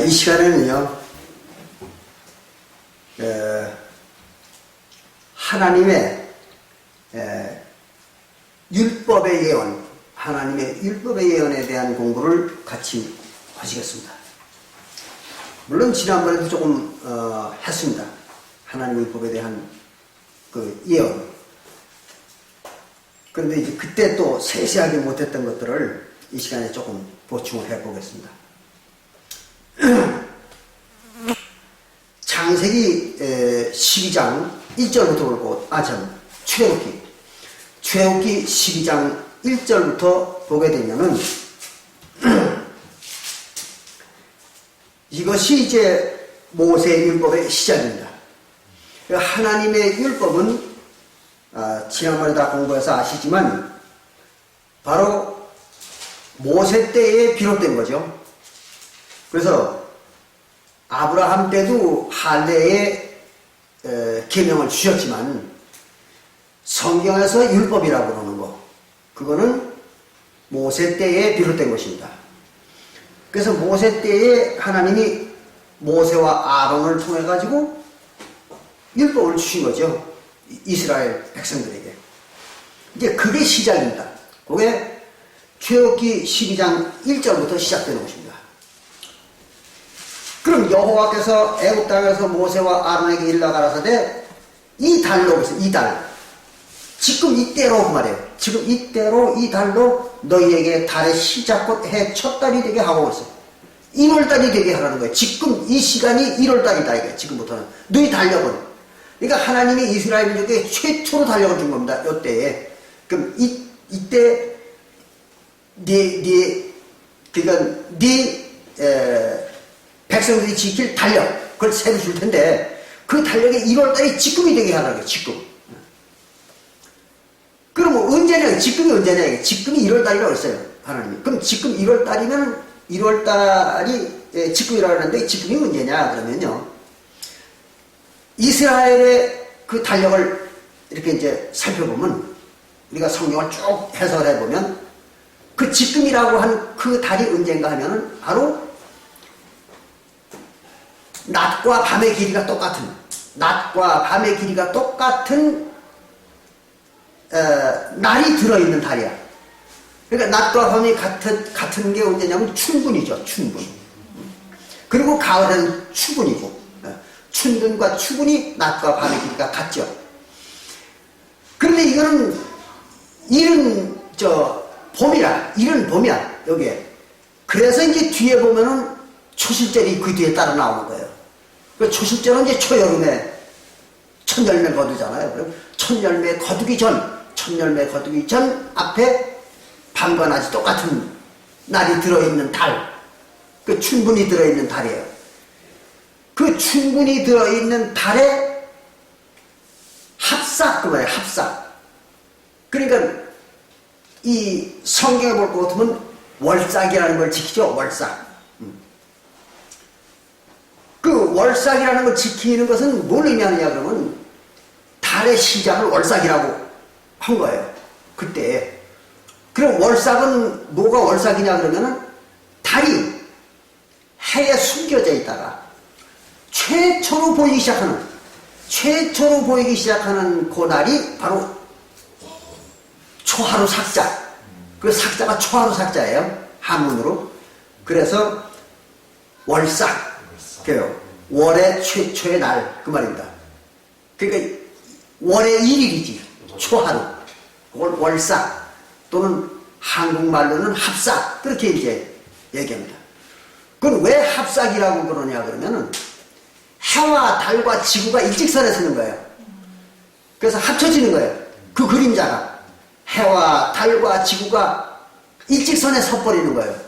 이 시간에는요, 하나님의 율법의 예언, 하나님의 율법의 예언에 대한 공부를 같이 하시겠습니다. 물론 지난번에도 조금 했습니다. 하나님의 율법에 대한 그 예언. 그런데 이제 그때 또 세세하게 못했던 것들을 이 시간에 조금 보충을 해보겠습니다. 창세기 12장 1절부터 보고, 출애굽기 12장 1절부터 보게 되면은 이것이 이제 모세의 율법의 시작입니다. 하나님의 율법은 지난번에 다 공부해서 아시지만 바로 모세 때에 비롯된 거죠. 그래서 아브라함 때도 할례의 계명을 주셨지만 성경에서 율법이라고 그러는 거, 그거는 모세 때에 비롯된 것입니다. 그래서 모세 때에 하나님이 모세와 아론을 통해 가지고 율법을 주신 거죠. 이스라엘 백성들에게. 이제 그게 시작입니다. 그게 출애굽기 12장 1절부터 시작되는 것입니다. 그럼 여호와께서 애굽 땅에서 모세와 아론에게 일러 가라사대 이 달로, 그래서 이 달, 지금 이때로 그 말이에요. 지금 이때로 이 달로 너희에게 달의 시작 곧 해 첫 달이 되게 하고 있어요. 1월달이 되게 하라는 거예요. 지금 이 시간이 1월달이다 이게. 지금부터는 너희 달력은. 그러니까 하나님이 이스라엘 민족에게 최초로 달력을 준 겁니다. 이때에. 그럼 이때 그러니까 백성들이 지킬 달력, 그걸 새로 줄 텐데 그 달력이 1월달이 지금이 되게 하라는 거예요. 지금. 그럼 언제냐? 지금이 언제냐? 지금이 1월달이라고 했어요. 하나님이. 그럼 지금 1월달이면 1월달이 지금이라고 하는데 지금이 언제냐? 그러면요, 이스라엘의 그 달력을 이렇게 이제 살펴보면, 우리가 성경을 쭉 해설해 보면 그 지금이라고 한 그 달이 언젠가 하면은 바로 낮과 밤의 길이가 똑같은, 낮과 밤의 길이가 똑같은 날이 들어있는 달이야. 그러니까 낮과 밤이 같은 게 언제냐면 춘분이죠. 춘분. 그리고 가을에는 추분이고, 춘분과 추분이 낮과 밤의 길이가 같죠. 그런데 이거는 이른 봄이라, 이른 봄이야 여기에. 그래서 이제 뒤에 보면은 초실절이 그 뒤에 따라 나오는 거예요. 그 초실절은 이제 초여름에 첫 열매 거두잖아요. 그럼 첫 열매 거두기 전 앞에 밤과 낮이 똑같은 날이 들어있는 달, 그 춘분이 들어있는 달이에요. 그 춘분이 들어있는 달에 합삭, 그 말이에요. 합삭. 그러니까 이 성경에 볼 것 같으면 월삭이라는 걸 지키죠. 월삭. 그 월삭이라는 걸 지키는 것은 뭘 의미하느냐 그러면 달의 시작을 월삭이라고 한 거예요. 그때. 그럼 월삭은 뭐가 월삭이냐 그러면은 달이 해에 숨겨져 있다가 최초로 보이기 시작하는 그 날이 바로 초하루 삭자. 그 삭자가 초하루 삭자예요. 한문으로. 그래서 월삭. 그래요. 월의 최초의 날. 그 말입니다. 그러니까 월의 1일이지. 초하루. 그걸 월삭. 또는 한국말로는 합삭. 그렇게 이제 얘기합니다. 그건 왜 합삭이라고 그러냐 그러면은 해와 달과 지구가 일직선에 서는 거예요. 그래서 합쳐지는 거예요. 그 그림자가. 해와 달과 지구가 일직선에 서버리는 거예요.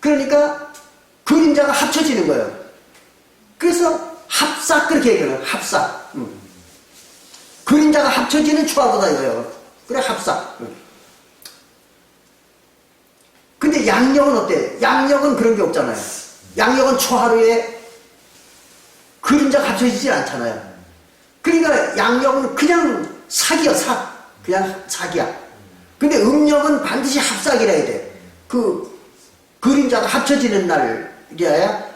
그러니까 그림자가 합쳐지는 거예요. 그래서 합삭, 그렇게 얘기해요. 합삭. 그림자가 합쳐지는 초하루다 이거예요. 그래, 합삭. 근데 양력은 어때? 양력은 그런 게 없잖아요. 양력은 초하루에 그림자가 합쳐지질 않잖아요. 그러니까 양력은 그냥 삭이야, 삭. 그냥 삭이야. 근데 음력은 반드시 합삭이라 해야 돼. 그 그림자가 합쳐지는 날이어야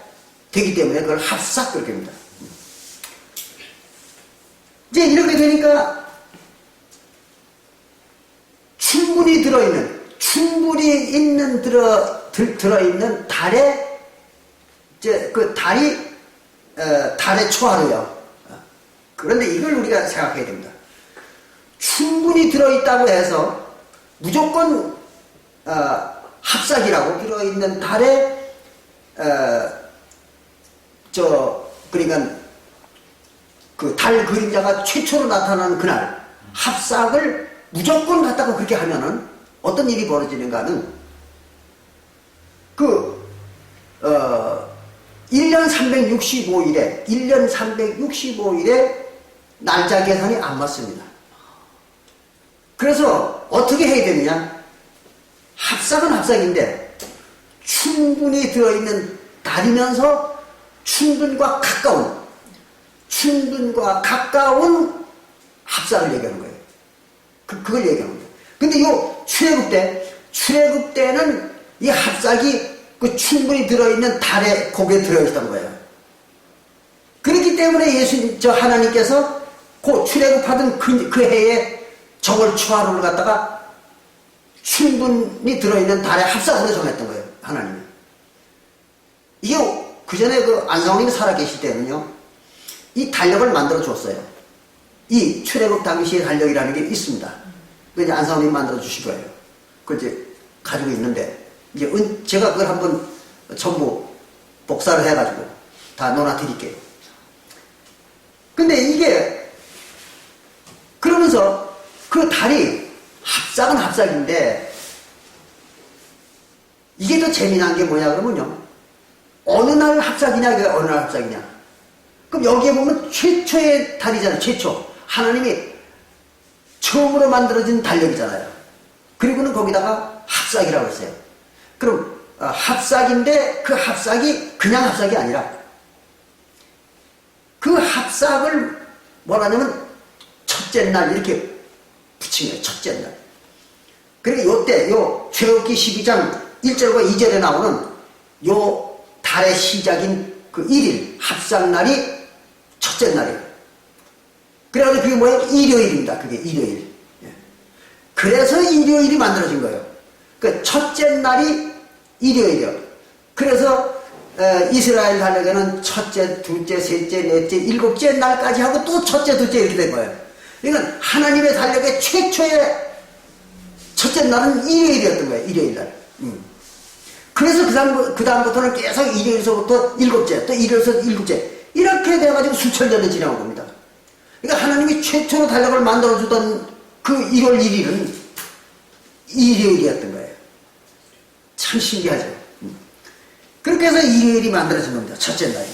되기 때문에 그걸 합삭 그렇게 합니다. 이제 이렇게 되니까 충분히 들어있는 달에, 이제 그 달의 초하루요. 그런데 이걸 우리가 생각해야 됩니다. 충분히 들어있다고 해서 무조건 합삭이라고 들어있는 달에 그러니까 그 달 그림자가 최초로 나타나는 그날 합삭을 무조건 갖다가 그렇게 하면은 어떤 일이 벌어지는가는 1년 365일에 날짜 계산이 안 맞습니다. 그래서 어떻게 해야 되느냐? 합삭은 합삭인데 충분히 들어있는 달이면서 춘분과 가까운 합삭을 얘기하는 거예요. 그걸 얘기하는 거예요. 근데 요 출애굽 때는 이 합삭이 그 충분히 들어있는 달에 거기에 들어있던 거예요. 그렇기 때문에 하나님께서 그 출애굽하던 그 해에 정월 초하루를 갖다가 충분히 들어있는 달의 합삭으로 정했던 거예요. 하나님이. 이게 그 전에 그 안상우님이 살아계실 때는요, 이 달력을 만들어 줬어요. 이 출애굽 당시의 달력이라는 게 있습니다. 이제 안상우님이 만들어 주신 거예요. 그걸 이제 가지고 있는데, 이제 제가 그걸 한번 전부 복사를 해가지고 다 넣어드릴게요. 근데 이게, 그러면서 그 달이 합삭은 합삭인데, 이게 더 재미난 게 뭐냐 그러면요, 어느 날 합삭이냐, 이게 어느 날 합삭이냐. 그럼 여기에 보면 최초의 달이잖아요. 최초. 하나님이 처음으로 만들어진 달력이잖아요. 그리고는 거기다가 합삭이라고 했어요. 그럼 합삭인데 그 합삭이 그냥 합삭이 아니라 그 합삭을 뭐라 하냐면 첫째 날 이렇게 붙인 거예요. 첫째 날. 그러니까 요때 출애굽기 12장 1절과 2절에 나오는 요 달의 시작인 그 1일 합삭날이 첫째 날이에요. 그래가지고 그게 뭐예요? 일요일입니다. 그게 일요일. 그래서 일요일이 만들어진 거예요. 그 첫째 날이 일요일이요. 그래서 이스라엘 달력에는 첫째, 둘째, 셋째, 넷째, 일곱째 날까지 하고 또 첫째, 둘째 이렇게 된 거예요. 그러니까 하나님의 달력의 최초의 첫째 날은 일요일이었던 거예요. 일요일 날. 그래서 그 다음부터는 계속 일요일서부터 일곱째, 또 일요일서 일곱째 이렇게 돼가지고 수천 년을 지나온 겁니다. 그러니까 하나님이 최초로 달력을 만들어주던 그 1월 1일은 일요일이었던 거예요. 참 신기하죠. 그렇게 해서 일요일이 만들어진 겁니다. 첫째 날이.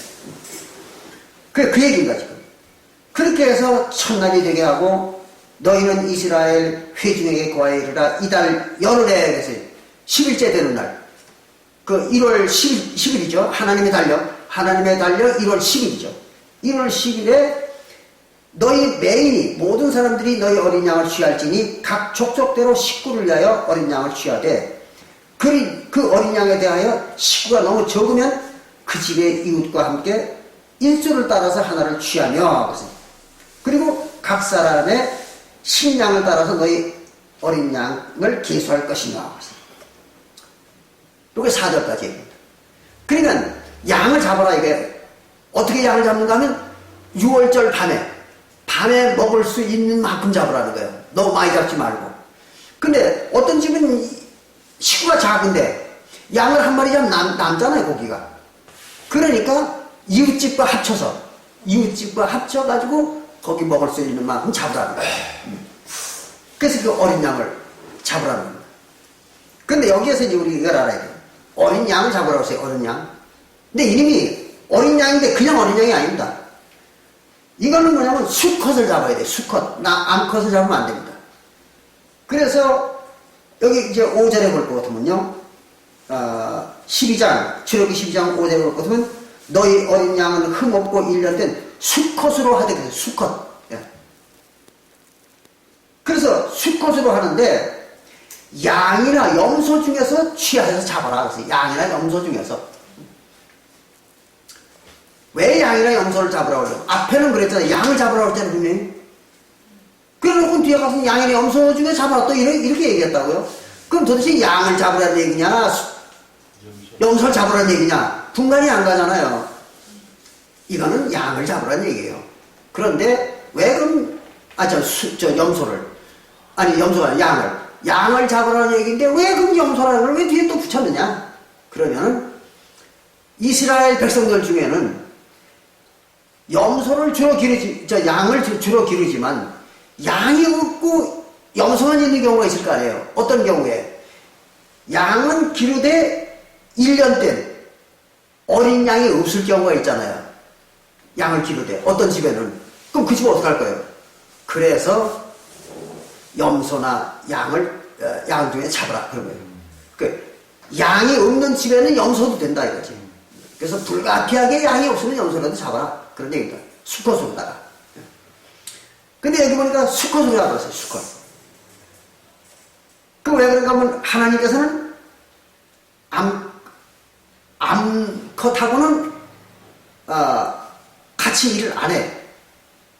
그 얘기인가 지금. 그렇게 해서 첫날이 되게 하고 너희는 이스라엘 회중에게 고하여 이르라 이달 열흘에 그래서 10일째 되는 날 그 1월 10일이죠. 하나님의 달력 1월 10일이죠. 1월 10일에 너희 매인이 모든 사람들이 너희 어린 양을 취할지니 각 족속대로 식구를 위하여 어린 양을 취하되 그 어린 양에 대하여 식구가 너무 적으면 그 집의 이웃과 함께 인수를 따라서 하나를 취하며 그리고 각 사람의 식량을 따라서 너희 어린 양을 계수할 것이며 이게 4절까지 얘기합니다. 그러니까 양을 잡아라 이게 어떻게 양을 잡는가 하면 6월절 밤에 먹을 수 있는 만큼 잡으라는 거예요. 너무 많이 잡지 말고. 근데 어떤 집은 식구가 작은데 양을 한 마리 잡으면 남잖아요 고기가. 그러니까 이웃집과 합쳐가지고 거기 먹을 수 있는 만큼 잡으라는 거예요. 그래서 그 어린 양을 잡으라는 거예요. 근데 여기에서 이제 우리 이걸 알아야 돼요. 어린 양을 잡으라고 했어요. 어린 양. 근데 이름이 어린 양인데 그냥 어린 양이 아닙니다. 이거는 뭐냐면 수컷을 잡아야 돼요. 수컷. 암컷을 잡으면 안 됩니다. 그래서 여기 이제 5절에 볼 것 같으면요. 12장, 출애굽기 12장 5절에 볼 것 같으면 너희 어린 양은 흠없고 1년 된 수컷으로 하되 그래요. 수컷. 예. 그래서 수컷으로 하는데 양이나 염소 중에서 취하여서 잡아라. 그래서 양이나 염소 중에서. 왜 양이나 염소를 잡으라고 그래요? 앞에는 그랬잖아요. 양을 잡으라고 했잖아요, 분명히. 그래놓고 뒤에 가서 양이나 염소 중에 잡아라. 또 이렇게 얘기했다고요? 그럼 도대체 양을 잡으라는 얘기냐? 염소를 잡으라는 얘기냐? 분간이 안 가잖아요. 이거는 양을 잡으라는 얘기예요. 그런데 왜 그럼, 염소를. 아니, 염소가 아니라 양을 잡으라는 얘기인데 왜 그럼 염소라는 걸 왜 뒤에 또 붙였느냐? 그러면은 이스라엘 백성들 중에는 염소를 주로 양을 주로 기르지만 양이 없고 염소만 있는 경우가 있을 거 아니에요. 어떤 경우에? 양은 기르되 1년 된 어린 양이 없을 경우가 있잖아요. 양을 기르되 어떤 집에는. 그럼 그 집은 어떻게 할 거예요? 그래서 염소나 양 중에 잡으라 그런 거예요. 그 양이 없는 집에는 염소도 된다 이거지. 그래서 불가피하게 양이 없으면 염소라도 잡아라 그런 얘기입니다. 수컷으로다가. 근데 여기 보니까 수컷으로 잡았어요. 수컷. 그 왜 그런가 하면 하나님께서는 암컷하고는 같이 일을 안 해.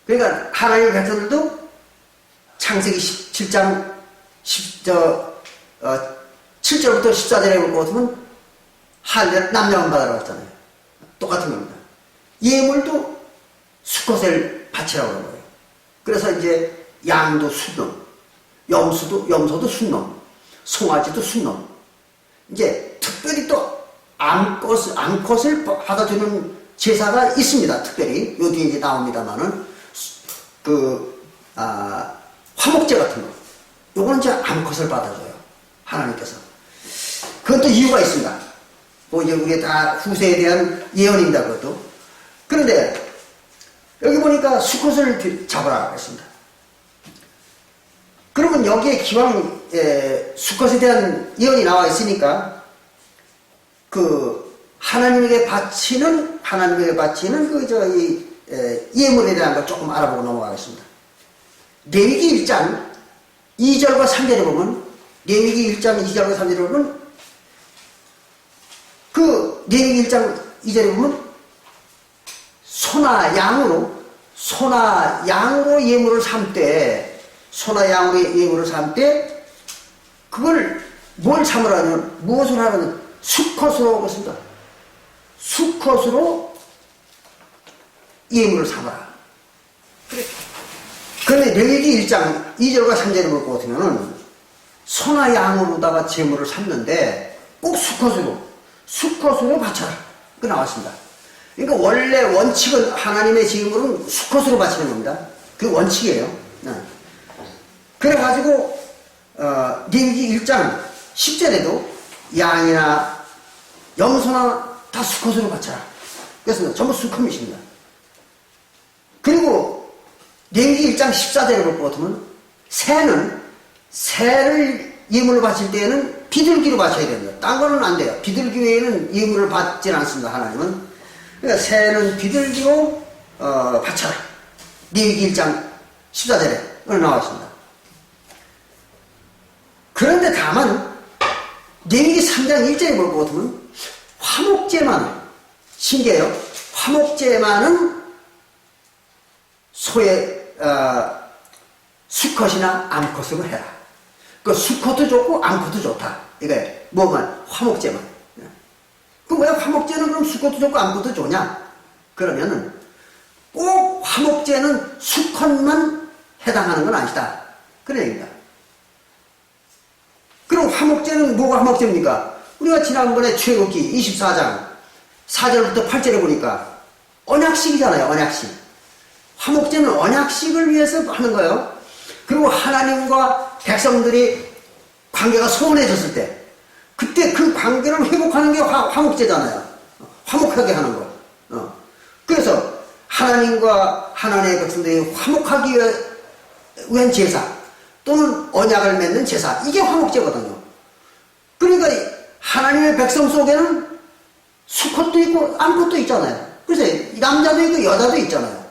그러니까 하나님의 백성들도 창세기 17장 7절부터 14절에 볼 것 같으면 할례를 남자만 받으라고 했잖아요. 똑같은 겁니다. 예물도 수컷을 바치라고 그런 거예요. 그래서 이제 양도 순놈, 염소도 순놈, 송아지도 순놈. 이제 특별히 또 암컷을 받아주는 제사가 있습니다. 특별히 요 뒤에 이제 나옵니다만은 화목제 같은 거. 요거는 이제 암컷을 받아줘요. 하나님께서. 그건 또 이유가 있습니다. 뭐 이제 우리 다 후세에 대한 예언입니다. 그것도. 그런데 여기 보니까 수컷을 잡으라 했습니다. 그러면 여기에 기왕 수컷에 대한 예언이 나와 있으니까 하나님에게 바치는 예물에 대한 걸 조금 알아보고 넘어가겠습니다. 레위기 1장 2절과 3절에 보면 레위기 1장 2절과 3절에 보면 레위기 1장 2절에 보면 소나 양으로 예물을 삼되 그걸 뭘 삼으라는 무엇을 하라는 수컷으로 그렇습니다. 수컷으로 예물을 삼아라. 그런데 레위기 1장 2절과 3절을 볼 것 같으면은 소나 양으로다가 제물을 삼는데 꼭 수컷으로 바쳐라. 그 나왔습니다. 그러니까 원래 원칙은 하나님의 제물은 수컷으로 바치는 겁니다. 그 원칙이에요. 그래가지고 레위기 1장 10절에도 양이나 염소나 다 수컷으로 바쳐라. 그래서 전부 수컷이십니다. 그리고 레위기 1장 14절에 볼 것 같으면 새를 예물로 바칠 때에는 비둘기로 바쳐야 됩니다. 딴 거는 안 돼요. 비둘기 외에는 예물을 받지는 않습니다. 하나님은. 그러니까 새는 비둘기로 바쳐라. 레위기 1장 14절에 나와 있습니다. 그런데 다만 레위기 3장 1절에 볼 것 같으면 화목제만은 신기해요. 화목제만은 수컷이나 암컷으로 해라. 그 수컷도 좋고 암컷도 좋다. 이거예요. 화목제만. 그럼 왜 화목제는 그럼 수컷도 좋고 암컷도 좋냐? 그러면은 꼭 화목제는 수컷만 해당하는 건 아니다. 그런 얘기입니다. 그럼 화목제는 뭐가 화목제입니까? 우리가 지난번에 출애굽기 24장 4절부터 8절에 보니까 언약식이잖아요. 언약식. 화목제는 언약식을 위해서 하는 거예요. 그리고 하나님과 백성들이 관계가 소원해졌을 때 그때 그 관계를 회복하는 게 화목제잖아요. 화목하게 하는 거. 그래서 하나님과 하나님의 백성들이 화목하기 위한 제사 또는 언약을 맺는 제사, 이게 화목제거든요. 그러니까 하나님의 백성 속에는 수컷도 있고 암컷도 있잖아요. 그래서 남자도 있고 여자도 있잖아요.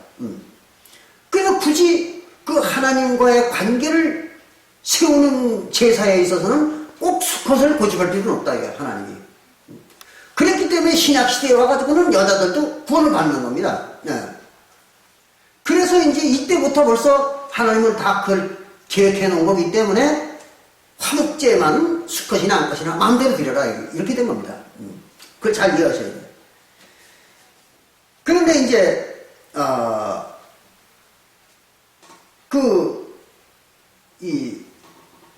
그러니까 굳이 그 하나님과의 관계를 세우는 제사에 있어서는 꼭 수컷을 고집할 필요는 없다, 이게 하나님이. 그랬기 때문에 신약시대에 와가지고는 여자들도 구원을 받는 겁니다. 그래서 이제 이때부터 벌써 하나님은 다 그걸 계획해 놓은 거기 때문에 화목제만은 수컷이나 암컷이나 마음대로 드려라. 이렇게 된 겁니다. 그걸 잘 이해하셔야 돼요. 그런데 이제, 이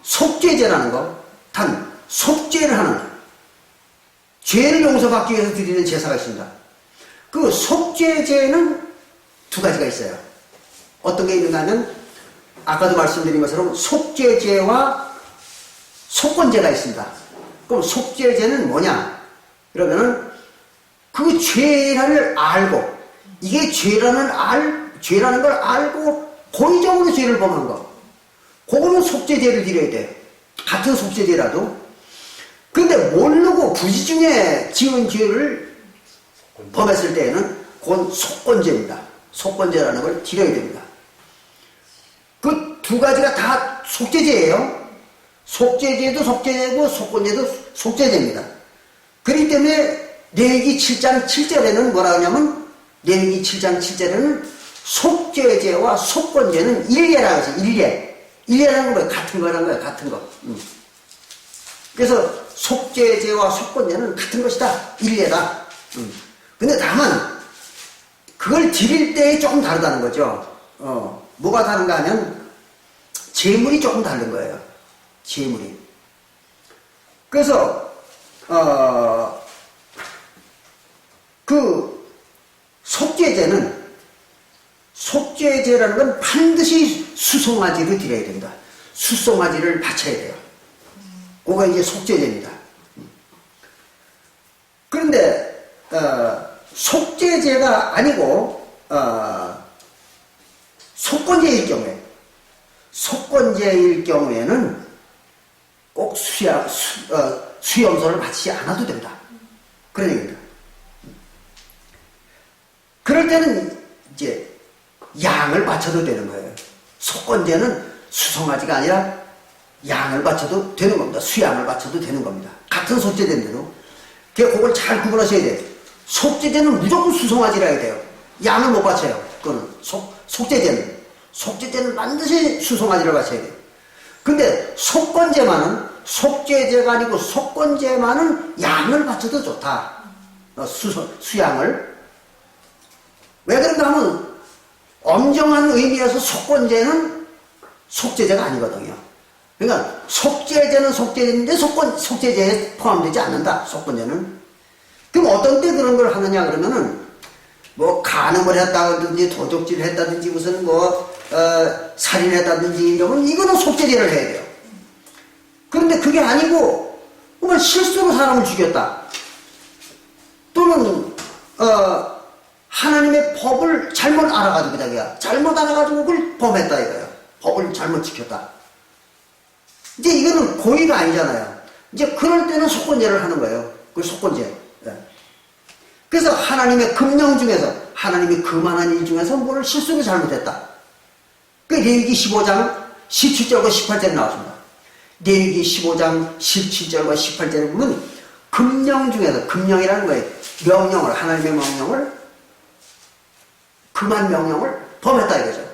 속죄제라는 거, 단 속죄를 하는 죄를 용서받기 위해서 드리는 제사가 있습니다. 그 속죄제는 두 가지가 있어요. 어떤 게 있는가 하면 아까도 말씀드린 것처럼 속죄제와 속건제가 있습니다. 그럼 속죄제는 뭐냐? 그러면은 그 죄를 알고 이게 죄라는 걸 알고 고의적으로 죄를 범한 거. 그거는 속죄제를 드려야 돼요. 같은 속죄제라도. 근데 모르고 부지중에 지은 죄를 범했을 때에는 그건 속건제입니다. 속건제라는 걸 드려야 됩니다. 그 두 가지가 다 속죄제예요. 속죄제도 속죄제고 속건제도 속죄제입니다. 그렇기 때문에 레위기 7장 7절에는 뭐라 하냐면 레위기 7장 7절에는 속죄제와 속건제는 일례라고 해서 일례라는 거예요. 같은 거라는 거예요. 같은 거. 그래서 속죄제와 속건제는 같은 것이다. 일례다. 근데 다만 그걸 드릴 때에 조금 다르다는 거죠. 뭐가 다른가 하면 제물이 조금 다른 거예요. 제물이. 그래서 그 속죄제라는 건 반드시 수송아지를 드려야 된다. 수송아지를 바쳐야 돼요. 그거 이제 속죄제입니다. 그런데 속죄제가 아니고 속건제일 경우에는 꼭 수염소를 바치지 않아도 된다. 그런 얘기입니다. 그럴 때는 이제 양을 바쳐도 되는 거예요. 속건제는 수송아지가 아니라 양을 바쳐도 되는 겁니다. 수양을 바쳐도 되는 겁니다. 같은 속죄제인데도. 그걸 잘 구분하셔야 돼요. 속죄제는 무조건 수송아지라 해야 돼요. 양을 못 바쳐요. 그거는 속죄제는 반드시 수송아지를 바쳐야 돼요. 근데 속건제만은 속죄제가 아니고 속건제만은 양을 바쳐도 좋다. 수양을. 왜 그런가 하면 엄정한 의미에서 속건제는 속죄제가 아니거든요. 그러니까 속죄제는 속죄제인데 속죄제에 포함되지 않는다. 속건제는. 그럼 어떤 때 그런 걸 하느냐 그러면은 뭐 간음을 했다든지 도적질을 했다든지 무슨 살인했다든지 이러면 이거는 속죄제를 해야 돼요. 그런데 그게 아니고 정말 실수로 사람을 죽였다. 또는 하나님의 법을 잘못 알아가지고 자기가 잘못 알아가지고 그걸 범했다 이거예요. 법을 잘못 지켰다. 이제 이거는 고의가 아니잖아요. 이제 그럴 때는 속건제를 하는 거예요. 그 속건제. 그래서 하나님의 금령 중에서 하나님이 금하는 일 중에서 뭐를 실수로 잘못했다. 그 레위기 15장 17절과 18절에 나왔습니다. 레위기 15장 17절과 18절에 보면 금령 중에서 금령이라는 거예요. 명령을 하나님의 명령을 금한 명령을 범했다 이거죠.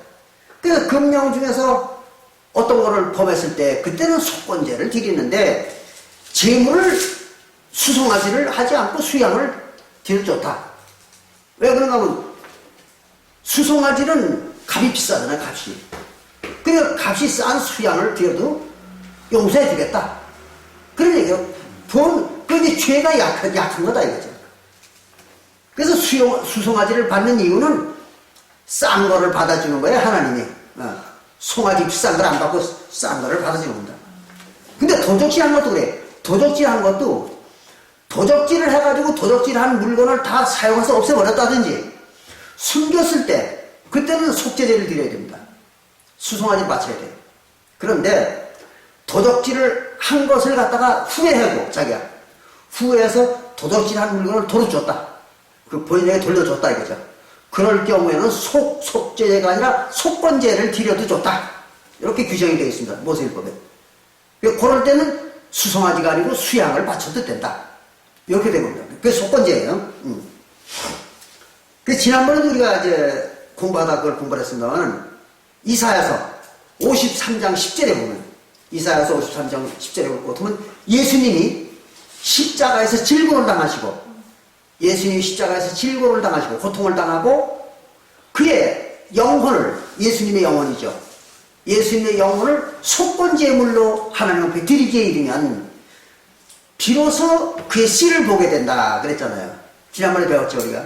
그래서 금령 중에서 어떤 거를 범했을 때 그때는 속건제를 드리는데 제물을 수송아지를 하지 않고 수양을 드려도 좋다. 왜 그런가 하면 수송아지는 값이 비싸잖아요. 값이. 그러니까 값이 싼 수양을 드려도 용서해 주겠다. 그런 얘기예요. 그런데 죄가 약한 거다 이거죠. 그래서 수송아지를 받는 이유는 싼 거를 받아주는 거예요. 하나님이. 송아지 비싼 걸 안 받고 싼 거를 받아주는 겁니다. 근데 도적질한 것도 그래. 도적질한 것도 도적질을 해가지고 도적질한 물건을 다 사용해서 없애버렸다든지 숨겼을 때 그때는 속죄제를 드려야 됩니다. 수송아지를 바쳐야 돼요. 그런데 도적질을 한 것을 갖다가 후회하고 자기가 후회해서 도적질한 물건을 돌려줬다. 그 본인에게 돌려줬다 이거죠. 그럴 경우에는 속죄제가 아니라 속건제를 드려도 좋다. 이렇게 규정이 되어 있습니다. 모세율법에. 그럴 때는 수송아지가 아니고 수양을 바쳐도 된다. 이렇게 된 겁니다. 그게 속건제예요. 그 지난번에 우리가 이제 공부하다 그걸 공부를 했습니다만 이사야서 53장 10절에 보면 이사야서 53장 10절에 보면 예수님이 십자가에서 질고를 당하시고 예수님이 십자가에서 질고를 당하시고 고통을 당하고 그의 영혼을 예수님의 영혼이죠. 예수님의 영혼을 속건제물로 하나님 앞에 드리기에 이르면 비로소 그의 씨를 보게 된다 그랬잖아요. 지난번에 배웠죠 우리가.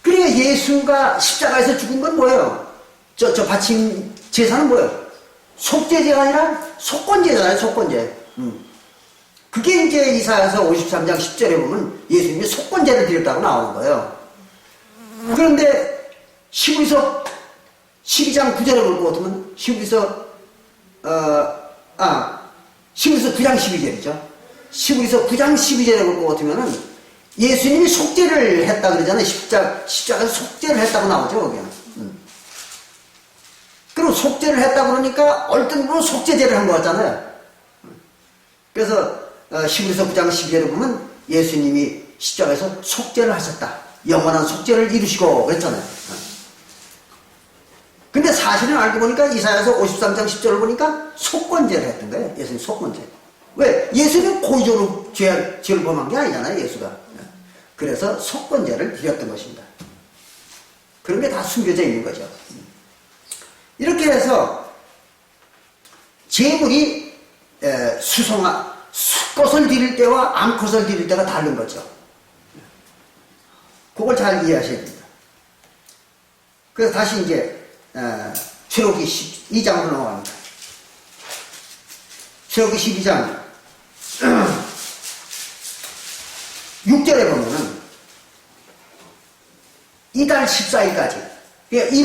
그러니까 예수가 십자가에서 죽은 건 뭐예요? 저 바침 제사는 뭐예요? 속죄제가 아니라 속건제잖아요. 속건제. 그게 이제 이사야서 53장 10절에 보면 예수님이 속건제를 드렸다고 나오는 거예요. 그런데 히브리서 12장 9절에 보고 보면 히브리서 9장 12절이죠. 히브리서 9장 12절에 보고 보면은 예수님이 속죄를 했다 그러잖아요. 십자가에서 속죄를 했다고 나오죠, 거기는. 그리고 속죄를 했다 그러니까 얼뜬으로 속죄제를 한 것 같잖아요. 그래서 히브리서 9장 12절에 보면 예수님이 십자가에서 속죄를 하셨다. 영원한 속죄를 이루시고 그랬잖아요. 근데 사실은 알고 보니까 이사야서 53장 10절을 보니까 속건제를 했던 거예요. 예수님 속건제. 왜? 예수는 고의적으로 죄를 범한 게 아니잖아요. 예수가. 그래서 속건제를 드렸던 것입니다. 그런 게 다 숨겨져 있는 거죠. 이렇게 해서 제물이 수컷을 드릴 때와 암컷을 드릴 때가 다른 거죠. 그걸 잘 이해하셔야 됩니다. 그래서 다시 이제 출애굽기 12장으로 넘어갑니다. 출애굽기 12장 6절에 보면은 이달 14일까지 그러니까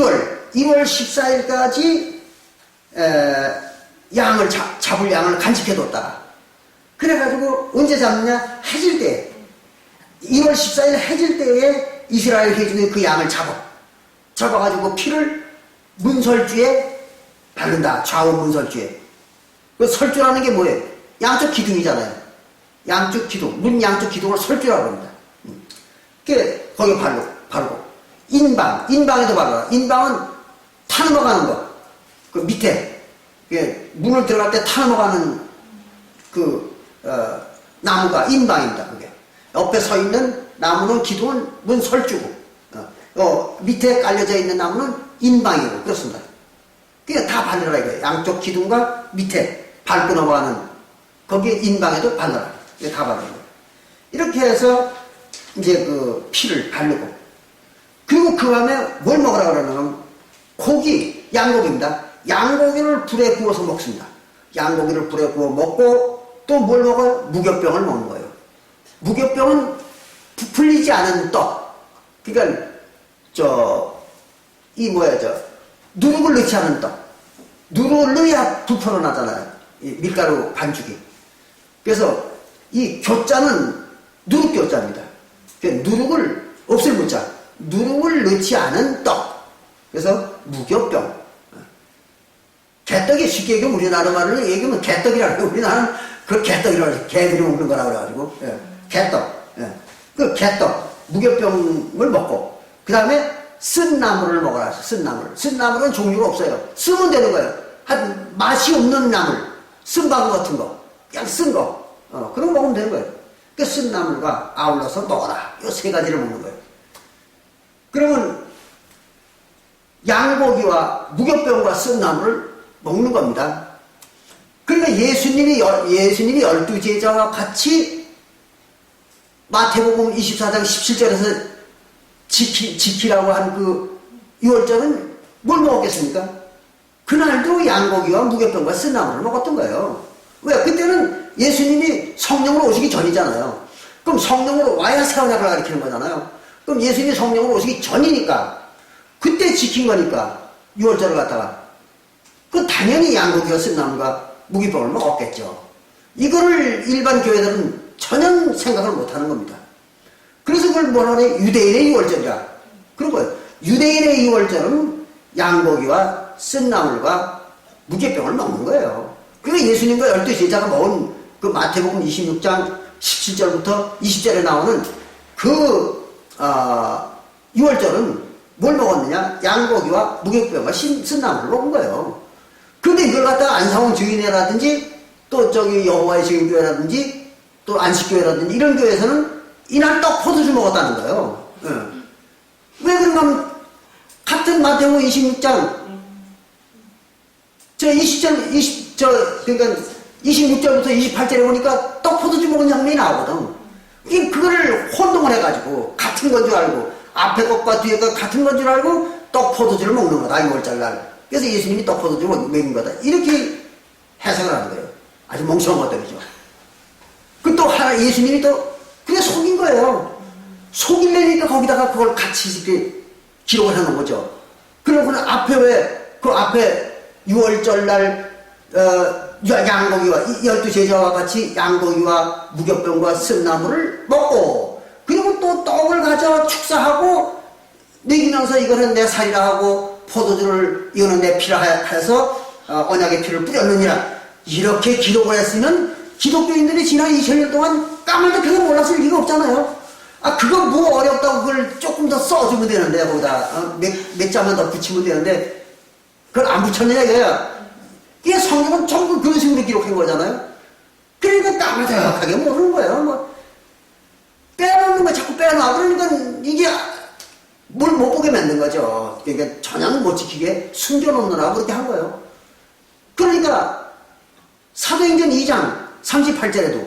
1월 14일까지 양을 잡을 양을 간직해뒀다가 그래가지고 언제 잡느냐? 해질 때 1월 14일 해질 때에 이스라엘 회중이 그 양을 잡아가지고 피를 문설주에 바른다. 좌우 문설주에. 그 설주라는 게 뭐예요? 양쪽 기둥이잖아요. 양쪽 기둥, 문 양쪽 기둥을 설주라고 합니다. 그 거기 바르고 인방에도 바르라. 인방은 타 넘어가는 거. 그 밑에 문을 들어갈 때 타 넘어가는 나무가 인방입니다. 그게 옆에 서 있는 나무는 기둥은 문 설주고 밑에 깔려져 있는 나무는 인방이고 그렇습니다. 그게 다 바르라 이거예요. 양쪽 기둥과 밑에 밟고 넘어가는 거기에 인방에도 바르라. 이게 다 바르는 거예요. 이렇게 해서 이제 그 피를 바르고 그리고 그 다음에 뭘 먹으라 그러냐면 고기, 양고기입니다. 양고기를 불에 구워서 먹습니다. 양고기를 불에 구워 먹고 또 뭘 먹어요? 무교병을 먹는 거예요. 무교병은 부풀리지 않은 떡. 그러니까 누룩을 넣지 않은 떡. 누룩을 넣어야 부풀어 나잖아요. 이 밀가루 반죽이. 그래서 이 교자는 누룩 교자입니다. 그러니까 누룩을 없을 무자. 누룩을 넣지 않은 떡. 그래서 무교병. 개떡이 쉽게 얘기하면 우리나라 말로 얘기하면 개떡이라고. 우리나라는 그걸 개떡이라고 해서 개들이 먹는 거라고 그래가지고. 개떡. 그 개떡. 무교병을 먹고. 그 다음에 쓴 나물을 먹어라. 쓴 나물. 쓴 나물은 종류가 없어요. 쓰면 되는 거예요. 한 맛이 없는 나물. 쓴바구 같은 거. 그냥 쓴 거. 그런 거 먹으면 되는 거예요. 그 쓴 나물과 아울러서 먹어라. 이 세 가지를 먹는 거예요. 그러면 양고기와 무교병과 쓴 나물을 먹는 겁니다. 그러니까 예수님이 12제자와 같이 마태복음 24장 17절에서 지키라고 한 그 유월절은 뭘 먹었겠습니까? 그날도 양고기와 무교병과 쓴 나물을 먹었던 거예요. 왜? 그때는 예수님이 성령으로 오시기 전이잖아요. 그럼 성령으로 와야 세원약을 가리키는 거잖아요. 그럼 예수님이 성령으로 오시기 전이니까 그때 지킨 거니까 유월절을 갖다가 그 당연히 양고기와 쓴 나물과 무교병을 먹었겠죠. 이거를 일반 교회들은 전혀 생각을 못하는 겁니다. 그래서 그걸 뭐라 그래? 유대인의 유월절이라 그런 거예요. 유대인의 유월절은 양고기와 쓴 나물과 무교병을 먹는 거예요. 그게 예수님과 12제자가 먹은 그 마태복음 26장 17절부터 20절에 나오는 그 6월절은 뭘 먹었느냐? 양고기와 무교병과 쓴나물을 먹은 거예요. 근데 이걸 갖다가 안상홍 증인회라든지 또 저기 여호와의 증인교회라든지 또 안식교회라든지 이런 교회에서는 이날 떡 포도주 먹었다는 거예요. 예. 왜 그런가 하면 같은 마태복음 26장 그러니까 26절부터 28절에 보니까 떡 포도주 먹은 장면이 나오거든. 그거를 혼동을 해가지고 같은 건 줄 알고 앞에 것과 뒤에 것 같은 건 줄 알고 떡 포도주를 먹는 거다 6월절 날. 그래서 예수님이 떡 포도주 먹인 거다. 이렇게 해석을 하는 거예요. 아주 멍청한 것들이죠. 그 또 하나 예수님이 또 그게 속인 거예요. 속이려니까 거기다가 그걸 같이 이렇게 기록을 하는 거죠. 그러고는 앞에 그 앞에 6월절 날 양고기와 12제자와 같이 양고기와 무교병과 쓴나물을 먹고 그리고 또 떡을 가져 축사하고 먹이면서 이거는 내 살이라 하고 포도주를 이거는 내 피라 해서 언약의 피를 뿌렸느니라 이렇게 기록을 했으면 기독교인들이 지난 2000년 동안 까만도 그걸 몰랐을 리가 없잖아요. 그거 뭐 어렵다고 그걸 조금 더 써주면 되는데 거기다 몇 자만 더 붙이면 되는데 그걸 안 붙였느냐 이거야. 이게 성경은 전부 그런 식으로 기록한 거잖아요. 그러니까 까마득하게 모르는 거예요. 뭐 빼놓는 거 자꾸 빼놔. 그러니까 이게 뭘 못 보게 만든 거죠. 그러니까 전향 못 지키게 숨겨놓느라고 그렇게 한 거예요. 그러니까 사도행전 2장 38절에도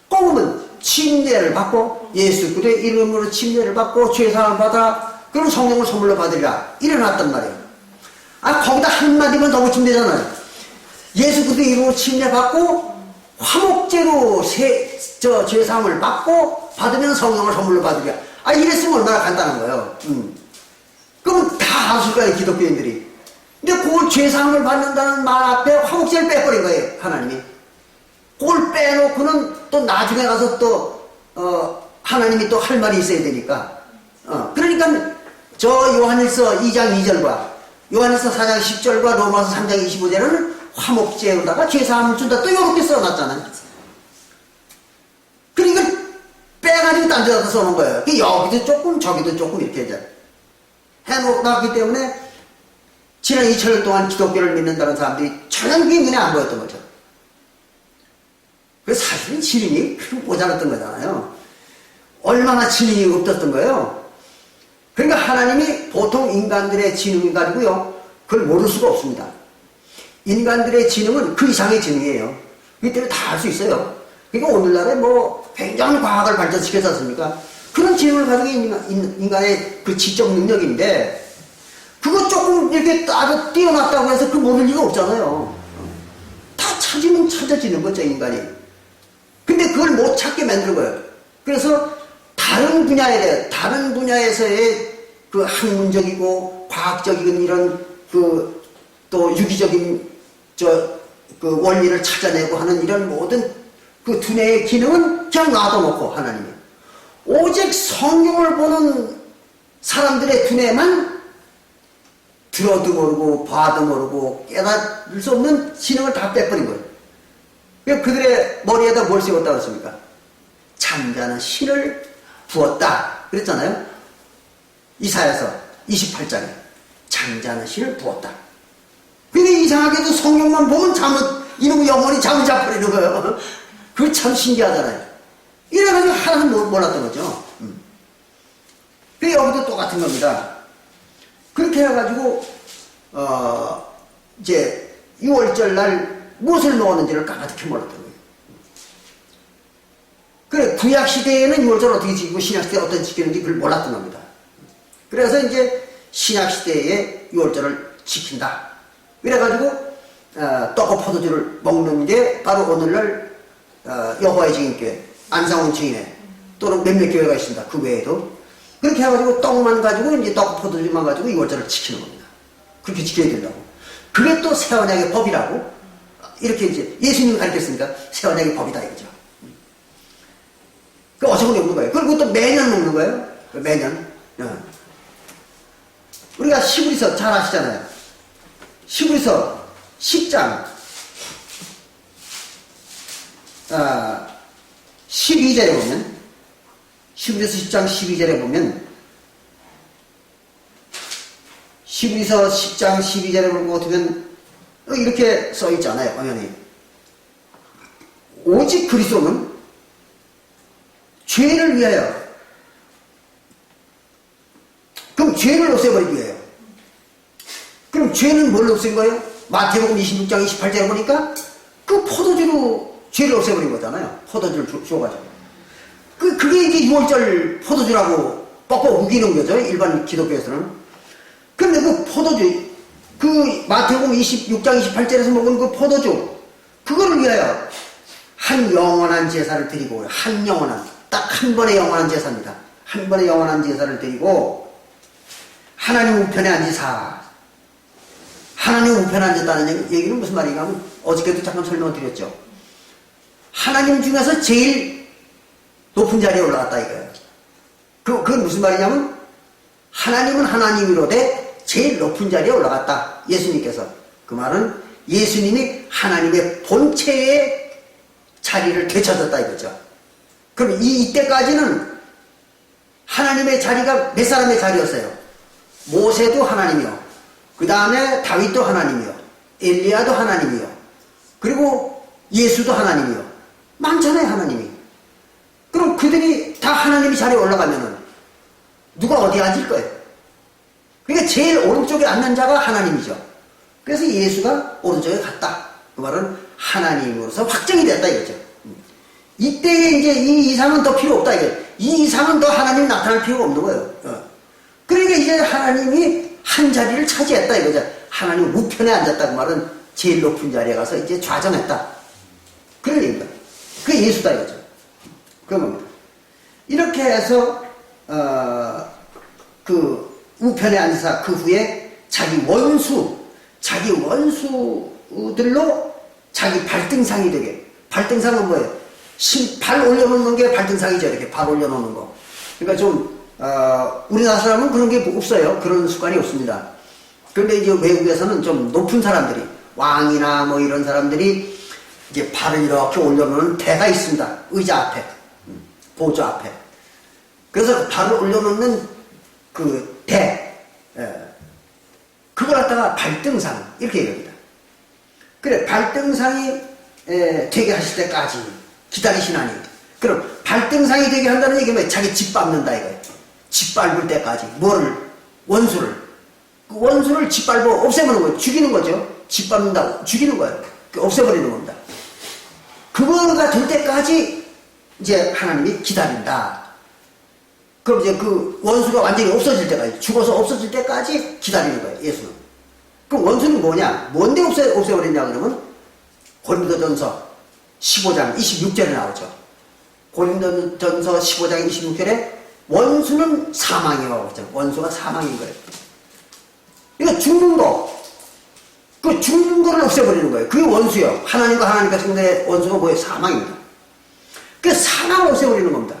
꼽으면 침례를 받고 예수 그리스도의 이름으로 침례를 받고 죄사함을 받아 그럼 성령을 선물로 받으리라 일어났단 말이에요. 거기다 한마디만 더 붙이면 되잖아요. 예수 그리스도의 이름으로 침례 받고 화목제로 죄사함을 받고 받으면 성령을 선물로 받으리라. 이랬으면 얼마나 간단한 거예요. 그럼 다 아실 거예요 기독교인들이. 근데 그걸 죄사함을 받는다는 말 앞에 화목제를 빼버린 거예요 하나님이. 그걸 빼놓고는 또 나중에 가서 또 하나님이 또 할 말이 있어야 되니까 그러니까 저 요한일서 2장 2절과 요한일서 4장 10절과 로마서 3장 25절에는 화목제로다가 죄사함을 준다 또 이렇게 써놨잖아요. 그러니까 빼가지고 딴 데다 써놓은 거예요. 여기도 조금 저기도 조금 이렇게 이제 해놓았기 때문에 지난 2000년 동안 기독교를 믿는다는 사람들이 전혀 그게 눈에 안 보였던 거죠. 그래서 사실은 지능이 모자랐던 거잖아요. 얼마나 지능이 없었던 거예요. 그러니까 하나님이 보통 인간들의 지능을 가지고요 그걸 모를 수가 없습니다. 인간들의 지능은 그 이상의 지능이에요. 그렇기 때문에 다 할 수 있어요. 그러니까 오늘날에 뭐 굉장한 과학을 발전시켰지 않습니까? 그런 지능을 가지고 있는 인간의 그 지적 능력인데 그거 조금 이렇게 따로 띄어놨다고 해서 그 모를 리가 없잖아요. 다 찾으면 찾아지는 거죠 인간이. 근데 그걸 못 찾게 만드는 거예요. 그래서 다른 분야에서의 그 학문적이고 과학적인 이런 또 유기적인 그 원리를 찾아내고 하는 이런 모든 그 두뇌의 기능은 그냥 놔둬놓고 하나님이 오직 성경을 보는 사람들의 두뇌만 들어도 모르고 봐도 모르고 깨달을 수 없는 지능을 다 빼버린 거예요. 그들의 머리에다 뭘 씌웠다고 했습니까? 잠자는 신을 부었다 그랬잖아요. 이사야서 28장에 잠자는 신을 부었다. 근데 이상하게도 성경만 보면 이놈의 영혼이 잠을 자버리는 거예요. 그거 참 신기하잖아요. 이래가지고 하나는 몰랐던 거죠. 그 여기도 똑같은 겁니다. 그렇게 해가지고 이제 6월절 날 무엇을 먹었는지를 까맣게 몰랐던 거예요. 그래 구약 시대에는 6월절 어떻게 지키고 신약 시대에 어떻게 지키는지 그걸 몰랐던 겁니다. 그래서 이제 신약 시대에 6월절을 지킨다. 그래가지고 떡과 포도주를 먹는 게 바로 오늘날 여호와의 증인교회, 안상홍 증인회 또는 몇몇 교회가 있습니다. 그 외에도 그렇게 해가지고 떡만 가지고 이제 떡과 포도주만 가지고 6월절을 지키는 겁니다. 그렇게 지켜야 된다고. 그게 또 새 언약의 법이라고 이렇게 이제 예수님이 가르쳤으니까 새 언약의 법이다 이거죠. 그 어처구니 없는 거예요. 그리고 또 매년 먹는 거예요. 매년. 우리가 시브리서 잘 아시잖아요. 시브리서 10장 12절에 보면, 히브리서 10장 12절에 보면, 히브리서 10장 12절에 보면 어떻게 이렇게 써 있잖아요. 화면에. 오직 그리스도는 죄를 위하여. 그럼 죄를 없애버리기 위하여. 그럼 죄는 뭘로 없앤 거예요? 마태복음 26장 28절에 보니까 그 포도주로 죄를 없애버린 거잖아요. 포도주를 줘가지고. 그게 이제 6월절 포도주라고 뻑뻑 우기는 거죠. 일반 기독교에서는. 그런데 그 포도주, 그 마태복음 26장 28절에서 먹은 그 포도주, 그거를 위하여 한 영원한 제사를 드리고, 한 영원한, 딱 한 번의 영원한 제사입니다. 한 번의 영원한 제사를 드리고, 하나님 우편에 앉으사. 하나님 우편에 앉았다는 얘기는 무슨 말인가 하면, 어저께도 잠깐 설명을 드렸죠. 하나님 중에서 제일 높은 자리에 올라갔다 이거예요. 그건 무슨 말이냐면, 하나님은 하나님이로되 제일 높은 자리에 올라갔다. 예수님께서. 그 말은 예수님이 하나님의 본체의 자리를 되찾았다 이거죠. 그럼 이때까지는 하나님의 자리가 몇 사람의 자리였어요? 모세도 하나님이요. 그 다음에 다윗도 하나님이요. 엘리야도 하나님이요. 그리고 예수도 하나님이요. 많잖아요, 하나님이. 그럼 그들이 다 하나님의 자리에 올라가면은 누가 어디 앉을 거예요? 그러니까 제일 오른쪽에 앉는 자가 하나님이죠. 그래서 예수가 오른쪽에 갔다. 그 말은 하나님으로서 확정이 됐다 이거죠. 이때에 이제 이 이상은 더 필요 없다 이거예요. 이 이상은 더 하나님 나타날 필요가 없는 거예요. 그러니까 이제 하나님이 한 자리를 차지했다 이거죠. 하나님 우편에 앉았다. 그 말은 제일 높은 자리에 가서 이제 좌정했다. 그런 얘기입니다. 그게 예수다 이거죠. 그런 겁니다. 이렇게 해서 그 우편에 앉아서 그 후에 자기 원수들로 자기 발등상이 되게. 발등상은 뭐예요? 발 올려놓는 게 발등상이죠. 이렇게 발 올려놓는 거. 그러니까 좀 우리나라 사람은 그런 게 없어요. 그런 습관이 없습니다. 그런데 이제 외국에서는 좀 높은 사람들이, 왕이나 뭐 이런 사람들이 이제 발을 이렇게 올려놓는 대가 있습니다. 의자 앞에, 보조 앞에. 그래서 발을 올려놓는 그 대, 그걸 갖다가 발등상 이렇게 얘기합니다. 그래, 발등상이 되게 하실 때까지 기다리시나니. 그럼 발등상이 되게 한다는 얘기는 자기 짓밟는다 이거예요. 짓밟을 때까지 뭐를? 원수를. 그 원수를 짓밟아 없애버리는 거예요. 죽이는 거죠. 짓밟는다, 죽이는 거예요. 없애버리는 겁니다. 그거가 될 때까지 이제 하나님이 기다린다. 그럼 이제 그 원수가 완전히 없어질 때까지, 죽어서 없어질 때까지 기다리는 거예요, 예수는. 그럼 원수는 뭐냐? 뭔데 없애버리냐 그러면 고린도전서 15장 26절에 나오죠. 고린도전서 15장 26절에 원수는 사망이라고 하죠. 원수가 사망인 거예요. 그러니까 죽는 거, 그 죽는 거를 없애버리는 거예요. 그게 원수예요. 하나님과 하나님과 상대의 원수가 뭐예요? 사망입니다. 그래서 사망을 없애버리는 겁니다.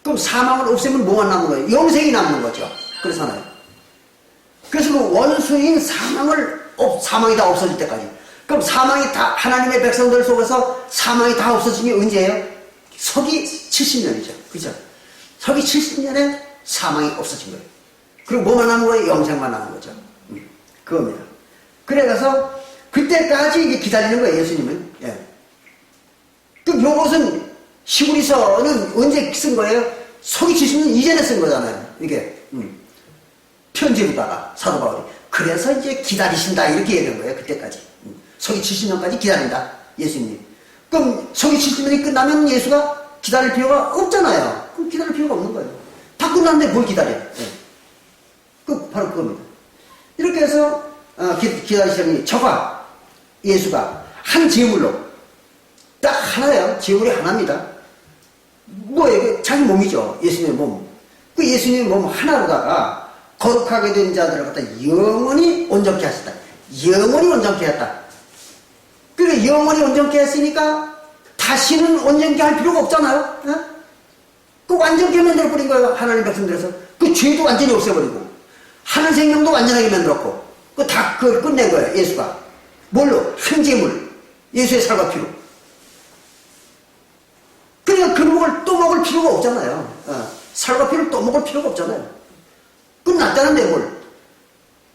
그럼 사망을 없애면 뭐가 남는 거예요? 영생이 남는 거죠. 그렇잖아요. 그래서 그 원수인 사망이 다 없어질 때까지. 그럼 사망이 다, 하나님의 백성들 속에서 사망이 다 없어진 게 언제예요? 서기 70년이죠. 그죠? 서기 70년에 사망이 없어진 거예요. 그리고 뭐만 남은 거예요? 영생만 남은 거죠. 그겁니다. 그래서 그때까지 이제 기다리는 거예요, 예수님은. 예. 그 요것은 히브리서는 언제 쓴 거예요? 서기 70년 이전에 쓴 거잖아요. 이게 편지로다가 사도 바울이. 그래서 이제 기다리신다 이렇게 얘기한 거예요. 그때까지. 서기 70년까지 기다린다. 예수님. 그럼 서기 70년이 끝나면 예수가 기다릴 필요가 없잖아요. 그럼 기다릴 필요가 없는 거예요. 다 끝났는데 뭘 기다려요? 네. 바로 그겁니다. 이렇게 해서 기다리시더니 저가 예수가 한 제물로 딱 하나예요. 제물이 하나입니다. 뭐예요? 자기 몸이죠. 예수님의 몸. 그 예수님의 몸 하나로다가 거룩하게 된 자들을 갖다 영원히 온전케 하셨다. 영원히 온전케 했다. 그래, 영원히 온전케 했으니까 다시는 온전케 할 필요가 없잖아요. 어? 그 완전케 만들어버린 거예요. 하나님 백성들에서. 그 죄도 완전히 없애버리고 하늘 생명도 완전하게 만들었고 그걸 끝낸 거예요. 예수가. 뭘로? 한 제물. 예수의 살과 피로. 그러니까 필요가 없잖아요. 살과 피를 또 먹을 필요가 없잖아요. 끝났다는데 뭘.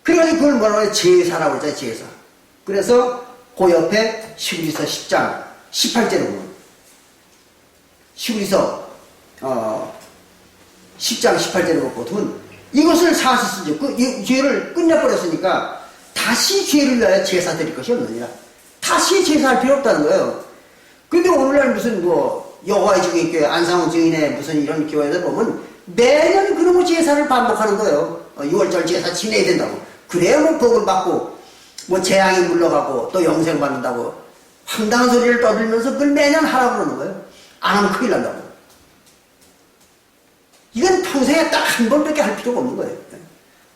그래가지고 그걸 뭐라고 해요? 제사라고 그러잖아요. 제사. 그래서 그 옆에 시브리서 10장 18절에 보면 시브리서 10장 18절에 보면 이것을 사서 쓰죠. 이 죄를 끝내버렸으니까 다시 죄를 위하여 제사 드릴 것이 없느니라. 다시 제사할 필요 없다는 거예요. 근데 오늘날 무슨 여호와의 증인교회 안상훈 증인의 무슨 이런 교회들 보면 매년 그놈의 제사를 반복하는 거예요. 6월절 제사 지내야 된다고. 그래야 복을 받고 재앙이 물러가고 또 영생 받는다고 황당한 소리를 떠들면서 그걸 매년 하라고 그러는 거예요. 안 하면 큰일 난다고. 이건 평생에 딱 한 번밖에 할 필요가 없는 거예요.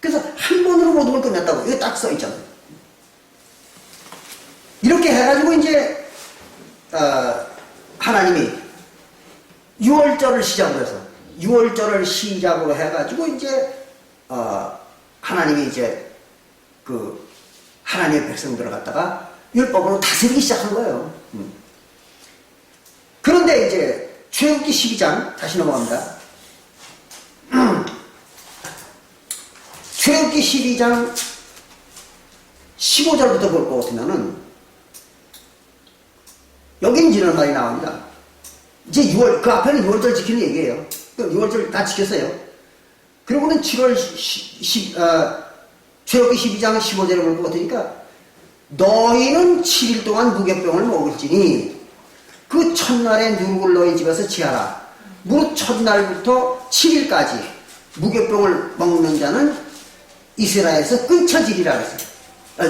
그래서 한 번으로 모든 걸 끝냈다고. 이거 딱 써 있잖아요. 이렇게 해가지고 이제 하나님이 6월절을 시작으로 해서 6월절을 시작으로 해가지고 이제 하나님이 이제 하나님의 백성들을 갖다가 율법으로 다스리기 시작한 거예요. 그런데 이제 출애굽기 12장 다시 넘어갑니다. 출애굽기 12장 15절부터 볼 것 같으면은 여기는 이런 말이 나옵니다. 이제 6월, 그 앞에는 6월절 지키는 얘기예요. 6월절 다 지켰어요. 그리고는 출애굽기 12장 15절에 볼 것 같으니까 너희는 7일 동안 무교병을 먹을지니 그 첫날에 누룩을 너희 집에서 취하라. 무릇 첫날부터 7일까지 무교병을 먹는 자는 이스라엘에서 끊쳐지리라 그랬어요.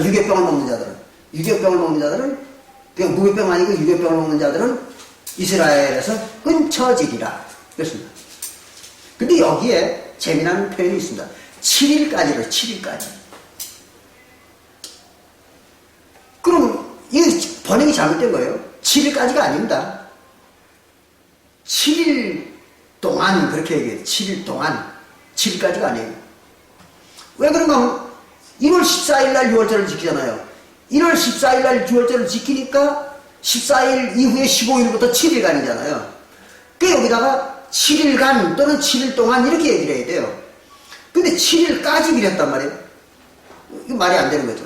유교병을 먹는 자들은 그냥 무교병 아니고 유교병을 먹는 자들은 이스라엘에서 끊쳐지리라 그랬습니다. 근데 여기에 재미난 표현이 있습니다. 7일까지로 7일까지. 그럼 이 번역이 잘못된 거예요. 7일까지가 아닙니다. 7일 동안 그렇게 얘기해요. 7일 동안. 7일까지가 아니에요. 왜 그런가 하면 1월 14일 날 6월절을 지키잖아요. 1월 14일 날 6월절을 지키니까 14일 이후에 15일부터 7일간이잖아요. 그 여기다가 7일간 또는 7일 동안 이렇게 얘기를 해야 돼요. 근데 7일까지 미랬단 말이에요. 이거 말이 안 되는 거죠.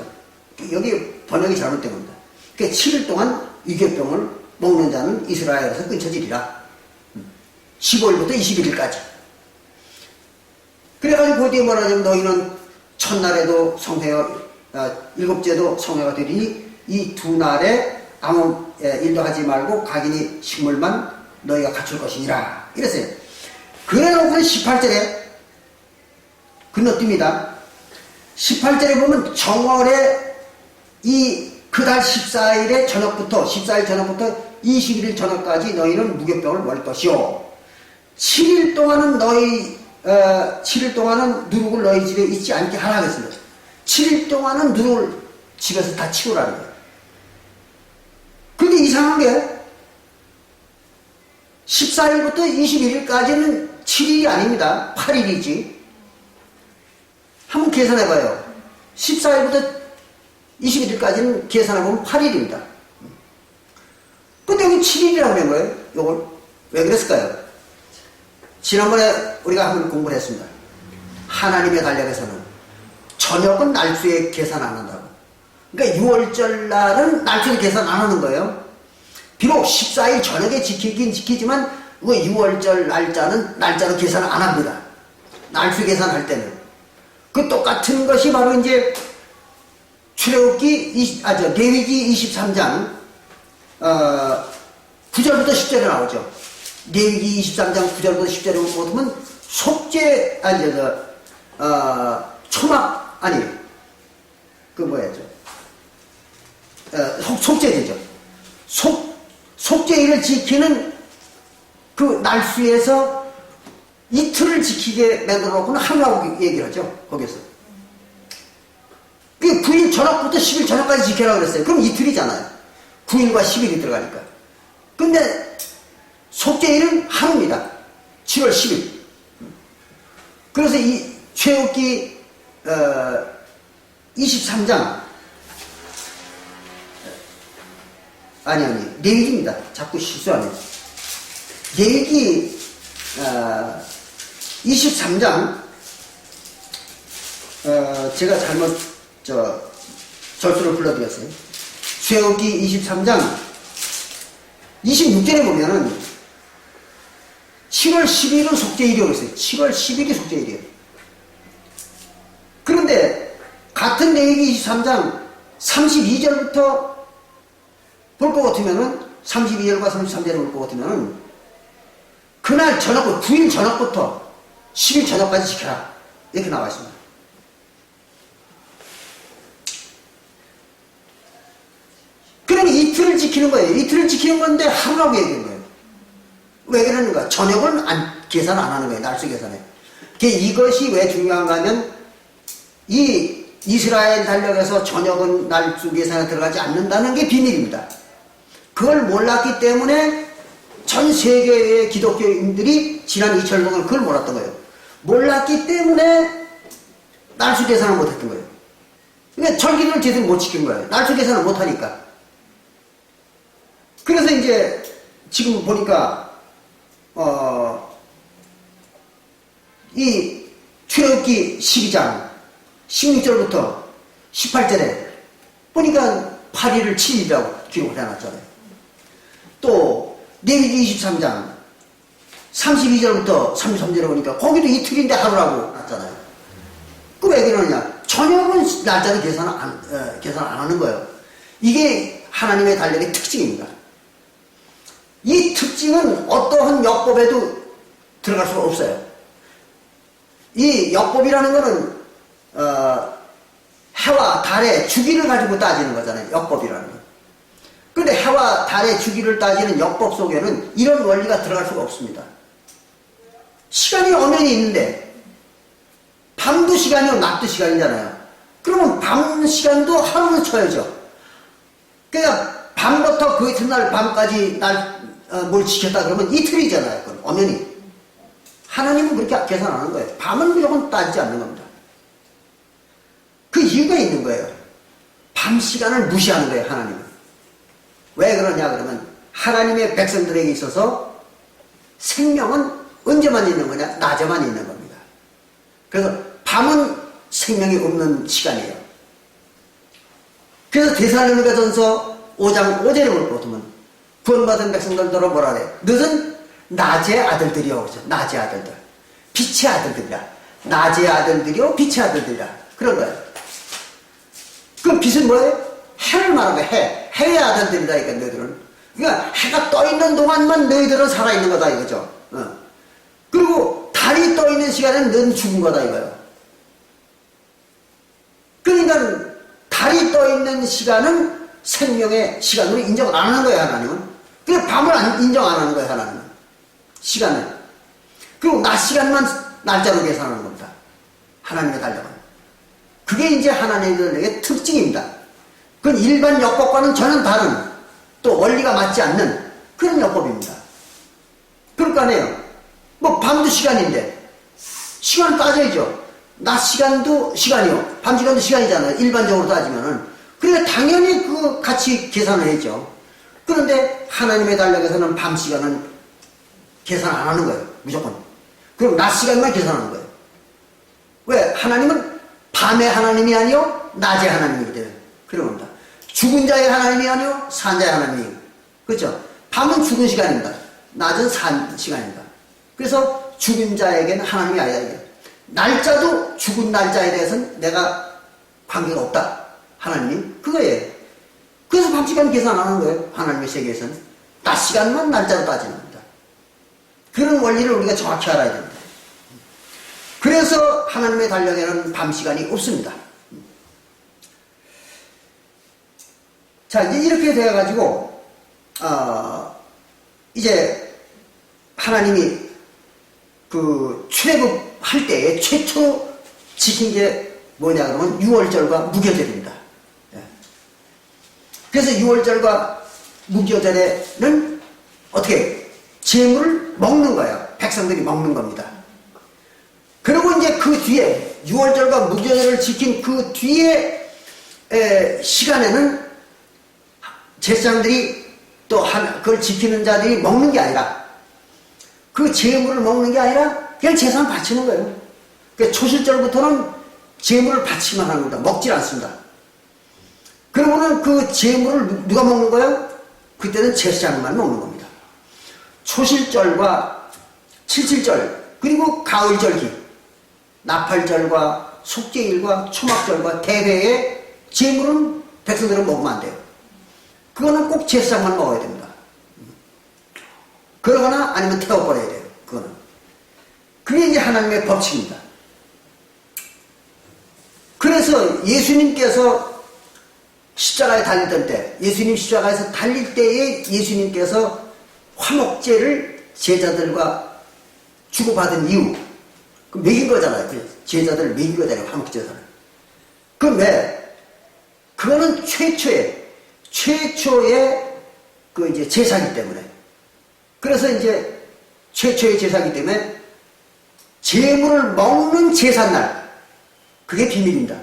여기 번역이 잘못된 겁니다. 그러니까 7일 동안 유교병을 먹는 자는 이스라엘에서 끊쳐지리라. 15일부터 21일까지. 그래가지고 그 뒤에 뭐라 하냐면 너희는 첫날에도 성회가, 일곱째도 성회가 되리니 이 두 날에 아무 일도 하지 말고 각인이 식물만 너희가 갖출 것이니라. 이랬어요. 그래 놓고는 18절에 건너뜁니다. 18절에 보면 정월에 그달 14일의 저녁부터 14일 저녁부터 21일 저녁까지 너희는 무교병을 먹을 것이요 7일 동안은 7일 동안은 누룩을 너희 집에 있지 않게 하라 그랬습니다. 7일 동안은 누룩을 집에서 다 치우라는 거예요. 근데 이상한 게 14일부터 21일까지는 7일이 아닙니다. 8일이지. 한번 계산해봐요. 14일부터 21일까지는 계산해보면 8일입니다. 근데 여기 7일이라고 한 거예요. 이걸 왜 그랬을까요? 지난번에 우리가 한번 공부를 했습니다. 하나님의 달력에서는 저녁은 날수에 계산 안 한다고. 그러니까 6월절 날은 날수에 계산 안 하는 거예요. 비록 14일 저녁에 지키긴 지키지만 그 6월절 날짜는 계산 안 합니다. 날수 계산할 때는. 그 똑같은 것이 바로 이제 레위기 23장 9절부터 10절에 나오죠. 레위기 23장 9절부터 10절에 보면 속죄제죠. 속죄일을 지키는 그 날수에서 이틀을 지키게 만들어 놓고는 하루라고 얘기를 하죠. 거기서. 9일 저녁부터 10일 저녁까지 지켜라고 그랬어요. 그럼 이틀이잖아요. 9일과 10일이 들어가니까. 근데 속죄일은 하루입니다. 7월 10일. 그래서 이 출애굽기 23장 레위기입니다. 자꾸 실수하네. 레위기 23장, 제가 잘못, 절수를 불러드렸어요. 출애굽기 23장 26절에 보면은 7월 10일은 속죄일이라고 했어요. 7월 10일이 속죄일이에요. 그런데 같은 레위기 23장 32절부터 볼 것 같으면은 32절과 33절을 볼 것 같으면은 그날 저녁부터 9일 저녁부터 10일 저녁까지 지켜라 이렇게 나와 있습니다. 그러니 이틀을 지키는 거예요. 이틀을 지키는 건데 하루라고 얘기하는 거예요. 왜 그러는가? 저녁은 계산 안 하는 거예요. 날수 계산에. 이것이 왜 중요한가 하면 이 이스라엘 달력에서 저녁은 날수 계산에 들어가지 않는다는 게 비밀입니다. 그걸 몰랐기 때문에 전 세계의 기독교인들이 지난 2000년 동안 그걸 몰랐던 거예요. 몰랐기 때문에 날수 계산을 못했던 거예요. 그러니까 절기를 제대로 못 지킨 거예요. 날수 계산을 못하니까. 그래서 이제 지금 보니까 이 출애굽기 12장 16절부터 18절에 보니까 8일을 7일이라고 기록을 해놨잖아요. 또 레위기 23장 32절부터 33절에 보니까 거기도 이틀인데 하루라고 났잖아요. 그 왜 그러느냐? 저녁은 날짜를 계산 안 하는 거예요. 이게 하나님의 달력의 특징입니다. 이 특징은 어떠한 역법에도 들어갈 수가 없어요. 이 역법이라는 거는 해와 달의 주기를 가지고 따지는 거잖아요. 역법이라는 건. 그런데 해와 달의 주기를 따지는 역법 속에는 이런 원리가 들어갈 수가 없습니다. 시간이 엄연히 있는데 밤도 시간이고 낮도 시간이잖아요. 그러면 밤 시간도 하루는 쳐야죠. 그러니까 밤부터 그 이튿날 밤까지 뭘 지켰다 그러면 이틀이잖아요. 그건 엄연히. 하나님은 그렇게 계산 안 하는 거예요. 밤은 무조건 따지지 않는 겁니다. 그 이유가 있는 거예요. 밤 시간을 무시하는 거예요. 하나님은. 왜 그러냐 그러면 하나님의 백성들에게 있어서 생명은 언제만 있는 거냐? 낮에만 있는 겁니다. 그래서 밤은 생명이 없는 시간이에요. 그래서 데살로니가전서 5장 5절에 볼 것 같으면 구원받은 백성들더러 뭐라 그래요? 너는 낮의 아들들이요. 그렇죠? 낮의 아들들. 빛의 아들들이라. 낮의 아들들이요. 빛의 아들들이라. 그런 거예요. 그럼 빛은 뭐예요? 해를 말하는 거예요. 해의 아들들이라니까 너희들은. 그러니까 해가 떠 있는 동안만 너희들은 살아있는 거다 이거죠. 그리고 달이 떠 있는 시간에는 너는 죽은 거다 이거예요. 그러니까 달이 떠 있는 시간은 생명의 시간으로 인정을 안 하는 거예요. 하나님은. 그래서 밤을 인정 안 하는 거예요. 하나님은. 시간을. 그리고 낮 시간만 날짜로 계산하는 겁니다. 하나님의 달력은. 그게 이제 하나님의 특징입니다. 그건 일반 역법과는 전혀 다른 또 원리가 맞지 않는 그런 역법입니다. 그럴 거 아니에요. 뭐 밤도 시간인데 시간 따져야죠. 낮 시간도 시간이요. 밤 시간도 시간이잖아요. 일반적으로 따지면은. 그러니까 당연히 그 같이 계산을 했죠. 그런데 하나님의 달력에서는 밤 시간은 계산 안 하는 거예요. 무조건. 그럼 낮 시간만 계산하는 거예요. 왜? 하나님은 밤의 하나님이 아니요 낮의 하나님이기 때문에 그런 겁니다. 죽은 자의 하나님이 아니요 산 자의 하나님이에요. 그렇죠? 밤은 죽은 시간입니다. 낮은 산 시간입니다. 그래서 죽은 자에게는 하나님이 아니다. 이게. 날짜도 죽은 날짜에 대해서는 내가 관계가 없다. 하나님이 그거예요. 그래서 밤 시간 계산 안 하는 거예요. 하나님의 세계에서는. 낮 시간만 날짜로 따지는 겁니다. 그런 원리를 우리가 정확히 알아야 됩니다. 그래서 하나님의 달력에는 밤 시간이 없습니다. 자, 이제 이렇게 되어가지고, 이제 하나님이 그 출애굽할 때에 최초 지킨 게 뭐냐 그러면 유월절과 무교절입니다. 그래서 유월절과 무교절에는 어떻게 제물을 먹는 거예요. 백성들이 먹는 겁니다. 그리고 이제 그 뒤에 유월절과 무교절을 지킨 그 뒤에 시간에는 제사장들이 또 그걸 지키는 자들이 먹는 게 아니라 그 제물을 먹는 게 아니라 그냥 제사만 바치는 거예요. 그러니까 초실절부터는 제물을 바치기만 하는 겁니다. 먹질 않습니다. 그러고는 그 제물을 누가 먹는 거예요? 그때는 제사장만 먹는 겁니다. 초실절과 칠칠절 그리고 가을절기 나팔절과 속죄일과 초막절과 대회에 제물은 백성들은 먹으면 안 돼요. 그거는 꼭 제사장만 먹어야 됩니다. 그러거나 아니면 태워버려야 돼요. 그거는. 그게 이제 하나님의 법칙입니다. 그래서 예수님께서 십자가에 달리던 때, 예수님 십자가에서 달릴 때에 예수님께서 화목제를 제자들과 주고받은 이유, 그 먹인 거잖아요. 그 제자들을 먹인 거잖아요. 화목제사를. 그럼 왜? 그거는 최초의 그 이제 제사이기 때문에. 그래서 이제 최초의 제사이기 때문에 제물을 먹는 제삿날, 그게 비밀입니다.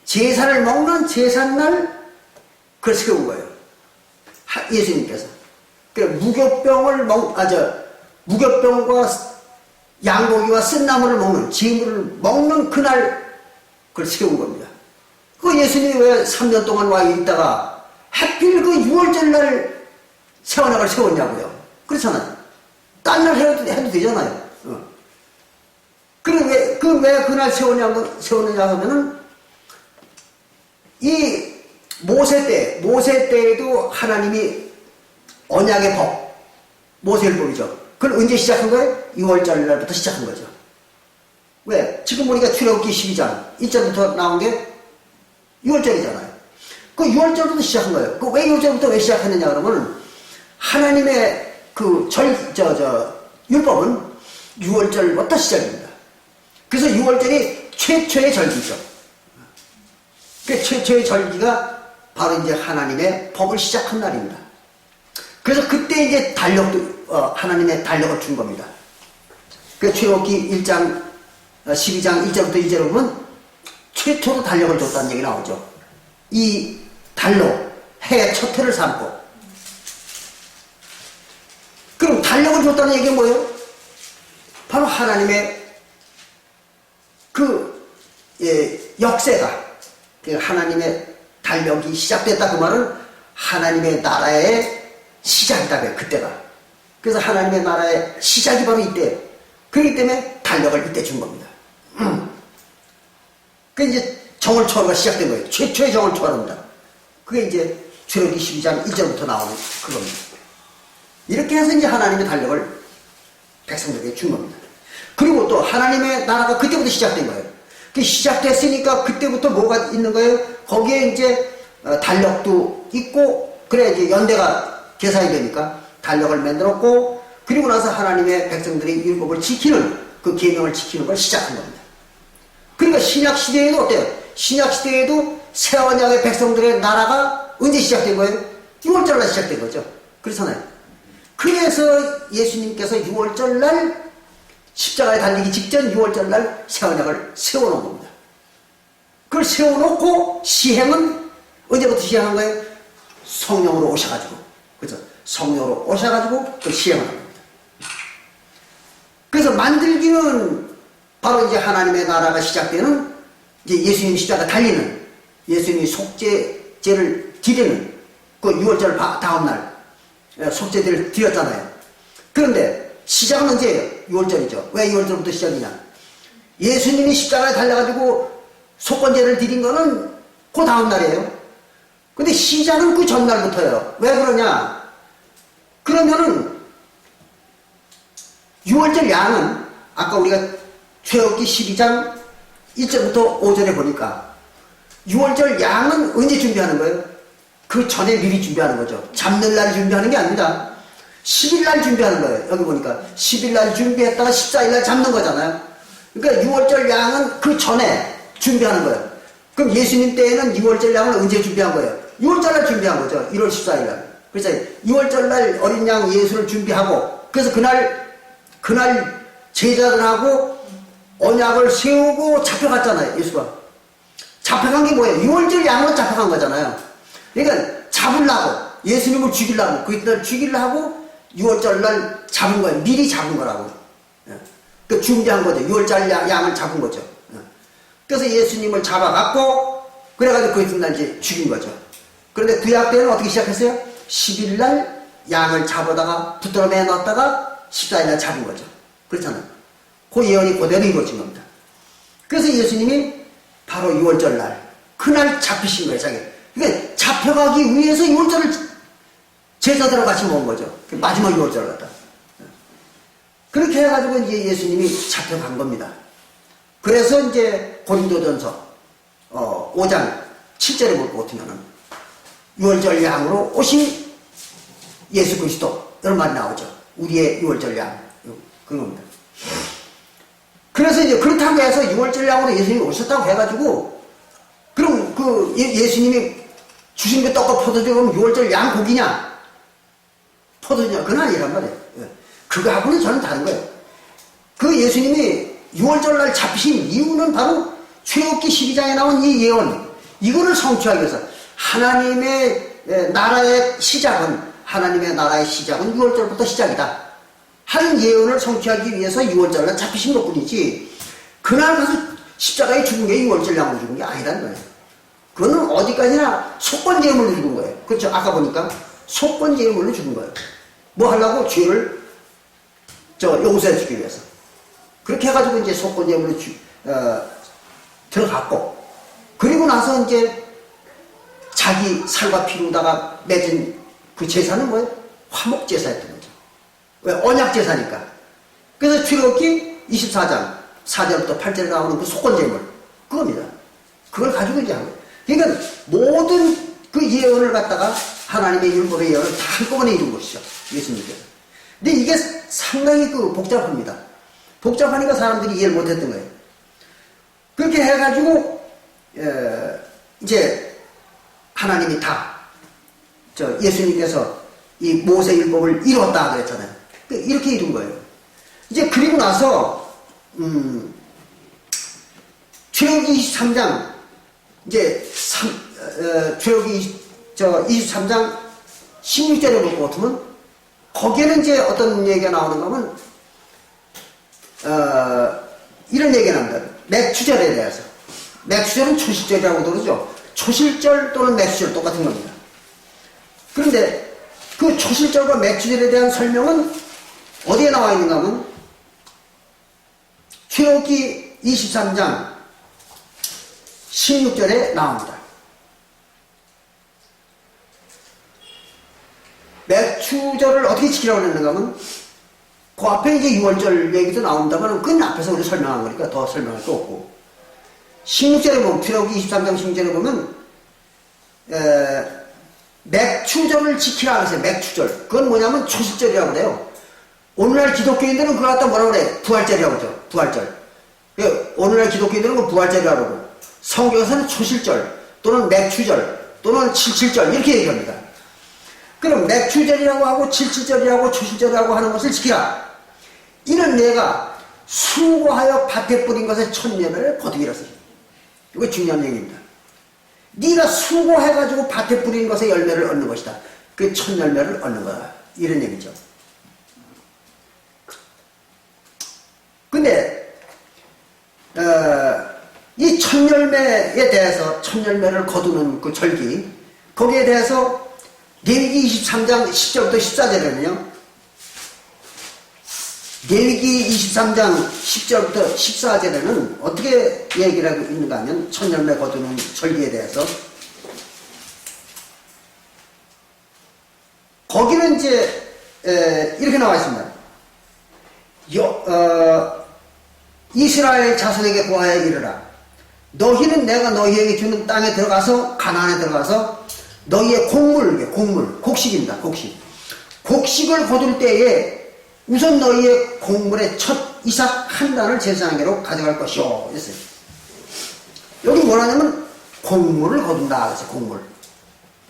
제사를 먹는 제삿날, 그걸 세운 거예요. 예수님께서. 무교병과 양고기와 쓴나물을 먹는, 제물을 먹는 그날, 그걸 세운 겁니다. 그 예수님이 왜 3년 동안 와 있다가 하필 그 6월절 날 세원약을 세웠냐고요. 그렇잖아요. 딴 날 해도 되잖아요. 그럼 왜 그날 세웠느냐 하면은, 이 모세 때에도 하나님이 언약의 법, 모세율법이죠. 그걸 언제 시작한 거예요? 6월절 날부터 시작한 거죠. 왜? 지금 보니까 출애굽기 12장 1절부터 나온 게 6월절이잖아요. 그 6월절부터 시작한 거예요. 그 왜 6월절부터 왜 시작했느냐 그러면 하나님의 그 율법은 6월절부터 시작입니다. 그래서 6월절이 최초의 절기죠. 그 최초의 절기가 바로 이제 하나님의 법을 시작한 날입니다. 그래서 그때 이제 하나님의 달력을 준 겁니다. 그 출애굽기 1장, 12장 1절부터 2절을 보면 최초로 달력을 줬다는 얘기 나오죠. 이 달력, 해의 첫 해를 삼고. 그럼 달력을 줬다는 얘기는 뭐예요? 바로 하나님의 역세가, 하나님의 달력이 시작됐다 그 말은 하나님의 나라의 시작이다, 그때가. 그래서 하나님의 나라의 시작이 바로 이때. 그렇기 때문에 달력을 이때 준 겁니다. 그게 이제 정월초하루가 시작된 거예요. 최초의 정월초하루입니다. 그게 이제 출애굽기 12장 1절부터 나오는 그겁니다. 이렇게 해서 이제 하나님의 달력을 백성들에게 준 겁니다. 그리고 또 하나님의 나라가 그때부터 시작된 거예요. 그 시작됐으니까 그때부터 뭐가 있는 거예요? 거기에 이제 달력도 있고, 그래야 이제 연대가 개사이 되니까 달력을 만들었고, 그리고 나서 하나님의 백성들이 율법을 지키는, 그 계명을 지키는 걸 시작한 겁니다. 그러니까 신약 시대에도 어때요? 신약 시대에도 새 언약의 백성들의 나라가 언제 시작된 거예요? 6월절날 시작된 거죠. 그렇잖아요. 그래서 예수님께서 6월절날 십자가에 달리기 직전 6월절날 새 언약을 세워놓은 겁니다. 그걸 세워놓고 시행은 언제부터 시행한 거예요? 성령으로 오셔가지고, 그죠? 성령으로 오셔가지고 그 시행을 합니다. 그래서 만들기는 바로 이제 하나님의 나라가 시작되는, 이제 예수님 십자가 달리는, 예수님이 속죄제를 드리는 그 6월절 다음날 속죄제를 드렸잖아요. 그런데 시작은 언제예요? 6월절이죠. 왜 6월절부터 시작이냐? 예수님이 십자가에 달려가지고 속건제를 드린 거는 그 다음날이에요. 근데 시작은 그 전날부터예요. 왜 그러냐? 그러면은 6월절 양은 아까 우리가 출애굽기 12장 1절부터 5절에 보니까 6월절 양은 언제 준비하는 거예요? 그 전에 미리 준비하는 거죠. 잡는 날 준비하는 게 아닙니다. 10일날 준비하는 거예요. 여기 보니까 10일날 준비했다가 14일날 잡는 거잖아요. 그러니까 6월절 양은 그 전에 준비하는 거예요. 그럼 예수님 때에는 6월절 양을 언제 준비한 거예요? 6월절날 준비한 거죠. 1월 14일날. 그래서 6월절날 어린 양 예수를 준비하고, 그래서 그날 제자들하고 언약을 세우고 잡혀갔잖아요. 예수가. 잡혀간 게 뭐예요? 6월절 양으로 잡혀간 거잖아요. 그러니까 잡으려고, 예수님을 죽이려고, 그 이날 죽이려고 6월절 날 잡은 거예요. 미리 잡은 거라고. 그 준비한 거죠. 6월절 양을 잡은 거죠. 그래서 예수님을 잡아갖고 그래가지고 그 이튿날 이제 죽인 거죠. 그런데 구약 때는 어떻게 시작했어요? 10일 날 양을 잡아다가 붙들어 매 놨다가 14일 날 잡은 거죠. 그렇잖아요. 그 예언이 그대로 이루어진 겁니다. 그래서 예수님이 바로 6월절 날 그날 잡히신 거예요. 자기. 그러니까 잡혀가기 위해서 6월절을 제자들하고 같이 모은 거죠. 마지막 6월절 갖다. 그렇게 해가지고 이제 예수님이 잡혀간 겁니다. 그래서 이제 고린도전서 5장 7절에 볼 것 같으면은 6월절 양으로 오신 예수 그리스도 이런 말이 나오죠. 우리의 6월절 양 그겁니다. 그래서 이제 그렇다고 해서 6월절 양으로 예수님이 오셨다고 해가지고 그럼 그 예수님이 주신 그 떡과 포도주 그럼 6월절 양 고기냐? 포도주냐? 그건 아니란 말이에요. 그거하고는 저는 다른 거예요. 그 예수님이 6월절 날 잡히신 이유는 바로 출애굽기 12장에 나온 이 예언, 이거를 성취하기 위해서 하나님의 나라의 시작은 6월절부터 시작이다 하는 예언을 성취하기 위해서 6월절 날 잡히신 것뿐이지 그날 가서 십자가에 죽은 게 6월절 양으로 죽은 게 아니라는 거예요. 그거는 어디까지나 속건제물로 죽은 거예요. 그렇죠? 아까 보니까 속건제물로 죽은 거예요. 뭐 하려고? 죄를 용서해 주기 위해서. 그렇게 해가지고 이제 속건제물로 들어갔고, 그리고 나서 이제 자기 살과 피로다가 맺은 그 제사는 뭐예요? 화목제사였던 거죠. 왜? 언약제사니까. 그래서 출애굽기 24장 4절부터 8절에 나오는 그 속건제물, 그겁니다. 그걸 가지고 이제 하는 거예요. 그러니까 모든 그 예언을 갖다가 하나님의 율법의 예언을 다 한꺼번에 이룬 것이죠. 예수님께서. 근데 이게 상당히 복잡합니다. 복잡하니까 사람들이 이해를 못했던 거예요. 그렇게 해가지고 이제 하나님이 다 예수님께서 이 모세 율법을 이뤘다 그랬잖아요. 이렇게 이룬 거예요. 이제 그리고 나서 출애굽기 23장 이제 출애굽기 23장 16절에 볼 것 같으면 거기에는 이제 어떤 얘기가 나오는가 하면 이런 얘기가 나옵니다. 맥추절에 대해서. 맥추절은 초실절이라고도 그러죠. 초실절 또는 맥추절 똑같은 겁니다. 그런데 그 초실절과 맥추절에 대한 설명은 어디에 나와 있는가 하면 출애굽기 23장 16절에 나옵니다. 맥추절을 어떻게 지키라고 했는가 하면 그 앞에 이제 6월절 얘기도 나온다면 그건 앞에서 우리 설명한 거니까 더 설명할 거 없고 16절에 보면 출애굽기 23장 16절에 보면 맥추절을 지키라 그랬어요. 맥추절. 그건 뭐냐면 초실절이라고 그래요. 오늘날 기독교인들은 그걸 갖다 뭐라고 그래? 부활절이라고 그러죠. 부활절. 오늘날 기독교인들은 그 부활절이라고 그러고 성경에서는 초실절 또는 맥추절 또는 칠칠절 이렇게 얘기합니다. 그럼 맥추절이라고 하고 칠칠절이라고 초실절이라고 하는 것을 지키라. 이는 내가 수고하여 밭에 뿌린 것의 첫 열매를 거두기라 써요. 이거 중요한 얘기입니다. 네가 수고해가지고 밭에 뿌린 것의 열매를 얻는 것이다. 그 첫 열매를 얻는 거다. 이런 얘기죠. 근데 이 첫 열매에 대해서 첫 열매를 거두는 그 절기 거기에 대해서 레위기 23장 10절부터 14절에는요. 레위기 23장 10절부터 14절에는 어떻게 얘기를 하고 있는가 하면 첫 열매 거두는 절기에 대해서 거기는 이제 이렇게 나와 있습니다. 이스라엘 자손에게 고하여 이르라. 너희는 내가 너희에게 주는 땅에 들어가서 가나안에 들어가서 너희의 곡식입니다. 곡식을 거둘 때에 우선 너희의 곡물의 첫 이삭 한 단을 제사장에게로 가져갈 것이오. 이랬어요. 여기 뭐라냐면 곡물을 거둔다. 그래서 곡물.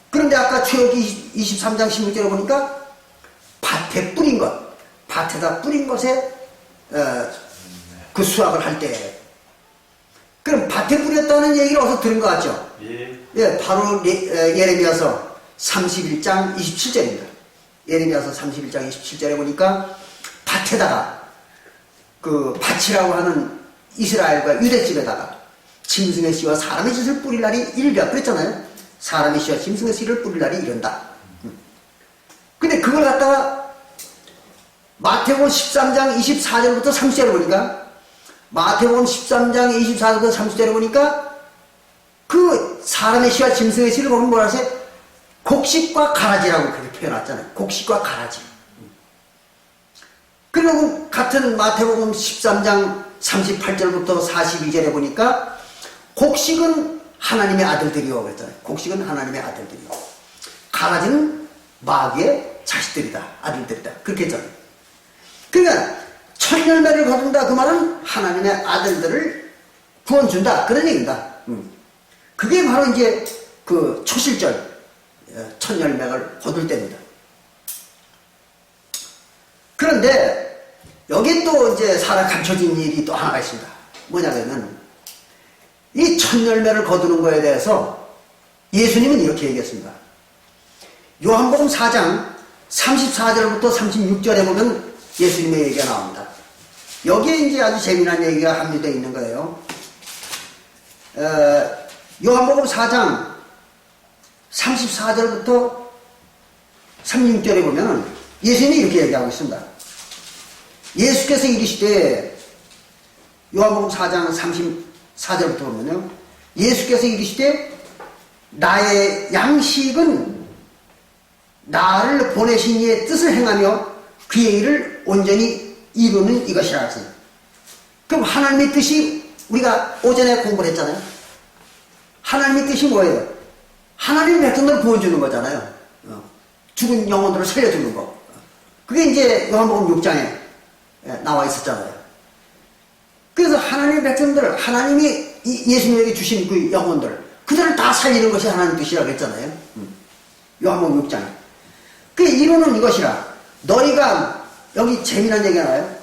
그런데 아까 출애굽기 23장 16절에 보니까 밭에 뿌린 것, 밭에다 뿌린 것에 그 수확을 할 때. 그럼 밭에 뿌렸다는 얘기를 어디서 들은 것 같죠? 예, 바로 예레미야서 31장 27절입니다. 예레미야서 31장 27절에 보니까 밭에다가 그 밭이라고 하는 이스라엘과 유대집에다가 짐승의 씨와 사람의 씨를 뿌릴 날이 이르리라 그랬잖아요. 사람의 씨와 짐승의 씨를 뿌릴 날이 이른다. 근데 그걸 갖다가 마태복음 13장 24절부터 30절에 보니까 마태복음 13장 24절부터 30절에 보니까 그 사람의 씨와 짐승의 씨를 보면 뭐라 하세요? 곡식과 가라지라고 그렇게 표현했잖아요. 곡식과 가라지. 그리고 같은 마태복음 13장 38절부터 42절에 보니까 곡식은 하나님의 아들들이요 그랬잖아요. 곡식은 하나님의 아들들이요. 가라지는 마귀의 자식들이다. 아들들이다. 그렇게 했잖아요. 그러니까 첫 열매를 거둔다 그 말은 하나님의 아들들을 구원 준다 그런 얘기입니다. 그게 바로 이제 그 초실절 첫 열매를 거둘 때입니다. 그런데 여기 또 이제 살아 감춰진 일이 또 하나가 있습니다. 뭐냐면은 이 첫 열매를 거두는 거에 대해서 예수님은 이렇게 얘기했습니다. 요한복음 4장 34절부터 36절에 보면 예수님의 얘기가 나옵니다. 여기에 이제 아주 재미난 얘기가 함유되어 있는 거예요. 요한복음 4장 34절부터 36절에 보면 예수님이 이렇게 얘기하고 있습니다. 예수께서 이르시되 요한복음 4장 34절부터 보면요. 예수께서 이르시되 나의 양식은 나를 보내신 이의 뜻을 행하며 그의 일을 온전히 이루는 이것이라 하세요. 그럼 하나님의 뜻이 우리가 오전에 공부를 했잖아요. 하나님의 뜻이 뭐예요? 하나님의 백성들을 구원주는 거잖아요. 죽은 영혼들을 살려주는 거. 그게 이제 요한복음 6장에 나와 있었잖아요. 그래서 하나님의 백성들, 하나님이 예수님에게 주신 그 영혼들, 그들을 다 살리는 것이 하나님의 뜻이라고 했잖아요. 요한복음 6장에. 그 이루는 이것이라. 너희가, 여기 재미난 얘기가 나와요.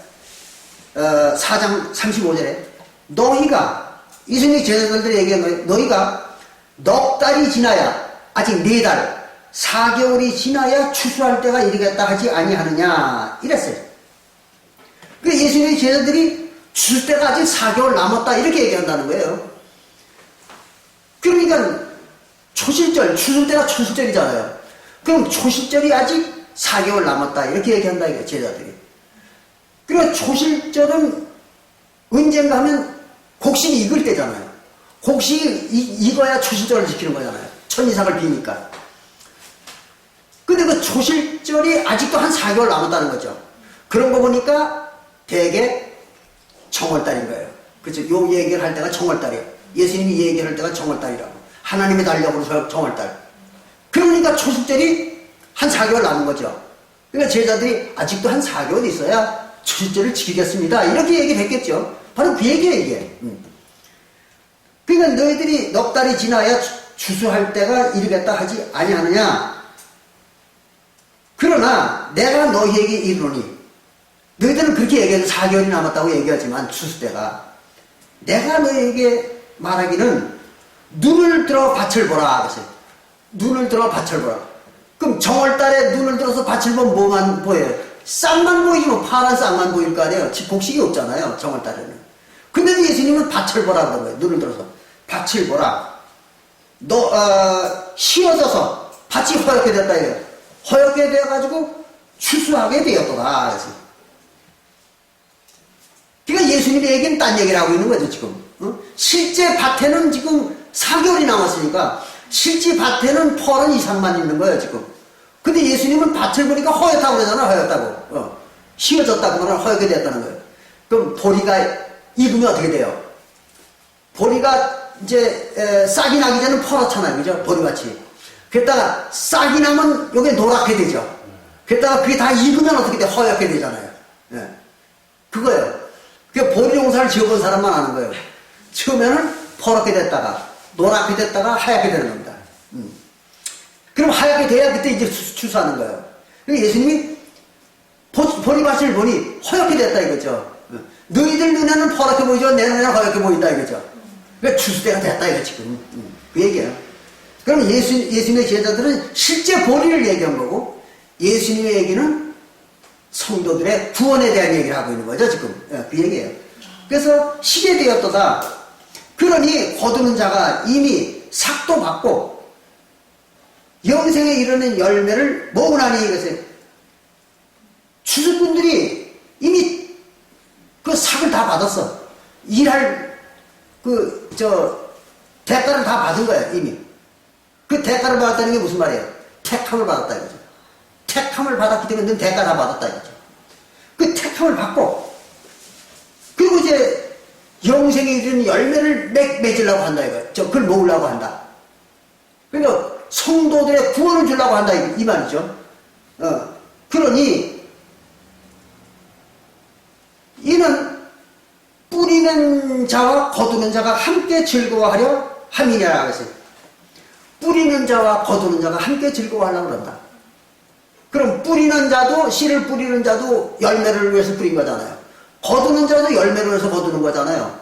4장 35절에. 너희가, 예수님이 제자들에게 얘기한 거예요. 너희가 넉 달이 지나야, 아직 4달, 4개월이 지나야 추수할 때가 이르겠다 하지 아니하느냐. 이랬어요. 그 예수님의 제자들이 추수 때가 아직 4개월 남았다. 이렇게 얘기한다는 거예요. 그러니까 초실절, 추수 때가 초실절이잖아요. 그럼 초실절이 아직 4개월 남았다. 이렇게 얘기한다. 이거 제자들이. 그러니까 초실절은 언젠가 하면 곡식이 익을 때잖아요. 곡식이 익어야 초실절을 지키는 거잖아요. 천이삭을 비니까. 근데 그 초실절이 아직도 한 4개월 남았다는 거죠. 그런 거 보니까 대개 정월달인 거예요. 그렇죠? 요 얘기를 할 때가 정월달이에요. 예수님이 이 얘기를 할 때가 정월달이라고. 하나님의 달력으로 정월달. 그러니까 초실절이 한 4개월 남은 거죠. 그러니까 제자들이 아직도 한 4개월 있어야 초실절을 지키겠습니다. 이렇게 얘기를 했겠죠. 바로 그 얘기예요, 이게. 그러니까 너희들이 넉 달이 지나야 추수할 때가 이르겠다 하지 아니하느냐. 그러나 내가 너희에게 이르노니, 너희들은 그렇게 얘기해서 4개월이 남았다고 얘기하지만 추수 때가, 내가 너희에게 말하기는 눈을 들어 밭을 보라. 그랬어요. 눈을 들어 밭을 보라. 그럼 정월달에 눈을 들어서 밭을 보면 뭐만 보여요? 싹만 보이지 뭐. 파란 싹만 보일 거 아니에요. 곡식이 없잖아요, 정월달에는. 근데도 예수님은 밭을 보라 그런 거예요. 눈을 들어서 밭을 보라. 씌워져서 밭이 허옇게 됐다 이거예요. 허옇게 되어가지고 추수하게 되었더라. 그래서 그러니까 예수님의 얘기는 딴 얘기를 하고 있는 거죠, 지금. 실제 밭에는 지금 4개월이 남았으니까 실제 밭에는 펄은 이상만 있는 거예요, 지금. 근데 예수님은 밭을 보니까 허옇다고 그러잖아, 허옇다고. 씌워졌다고 그러면 허옇게 됐다는 거예요. 그럼 보리가 익으면 어떻게 돼요? 보리가 이제 싹이 나기 전에는 퍼렇잖아요, 그죠? 보리같이. 그랬다가 싹이 나면 요게 노랗게 되죠. 그랬다가 그게 다 익으면 어떻게 돼? 허옇게 되잖아요. 예. 그거예요. 그 보리 농사를 지어본 사람만 아는 거예요. 처음에는 퍼렇게 됐다가 노랗게 됐다가 하얗게 되는 겁니다. 그럼 하얗게 돼야 그때 이제 추수하는 거예요. 그러니까 예수님이 보리밭을 보니 허옇게 됐다 이거죠. 너희들 눈에는 퍼렇게 보이지만 내 눈에는 허옇게 보인다 이거죠. 그러니까 추수 때가 됐다 이거 지금. 그 얘기예요. 그럼 예수님의 제자들은 실제 보리를 얘기한 거고, 예수님의 얘기는 성도들의 구원에 대한 얘기를 하고 있는 거죠, 지금. 그 얘기예요. 그래서 시대 되었도다. 그러니 거두는 자가 이미 삭도 받고 영생에 이르는 열매를 모으나니, 이것을 추수꾼들이 이미 그 삭을 다 받았어. 일할 대가를 다 받은 거야, 이미. 그 대가를 받았다는 게 무슨 말이에요? 택함을 받았다 이거죠. 택함을 받았기 때문에 넌 대가 다 받았다 이거죠. 그 택함을 받고, 그리고 이제 영생에 이르는 열매를 맺으려고 한다 이거예요. 그걸 모으려고 한다. 그러니까 성도들의 구원을 주려고 한다 이 말이죠. 그러니 이는 뿌리는 자와 거두는 자가 함께 즐거워하려 함이냐라고 했어요. 뿌리는 자와 거두는 자가 함께 즐거워하려고 그런다. 그럼 뿌리는 자도, 씨를 뿌리는 자도 열매를 위해서 뿌린 거잖아요. 거두는 자도 열매를 위해서 거두는 거잖아요.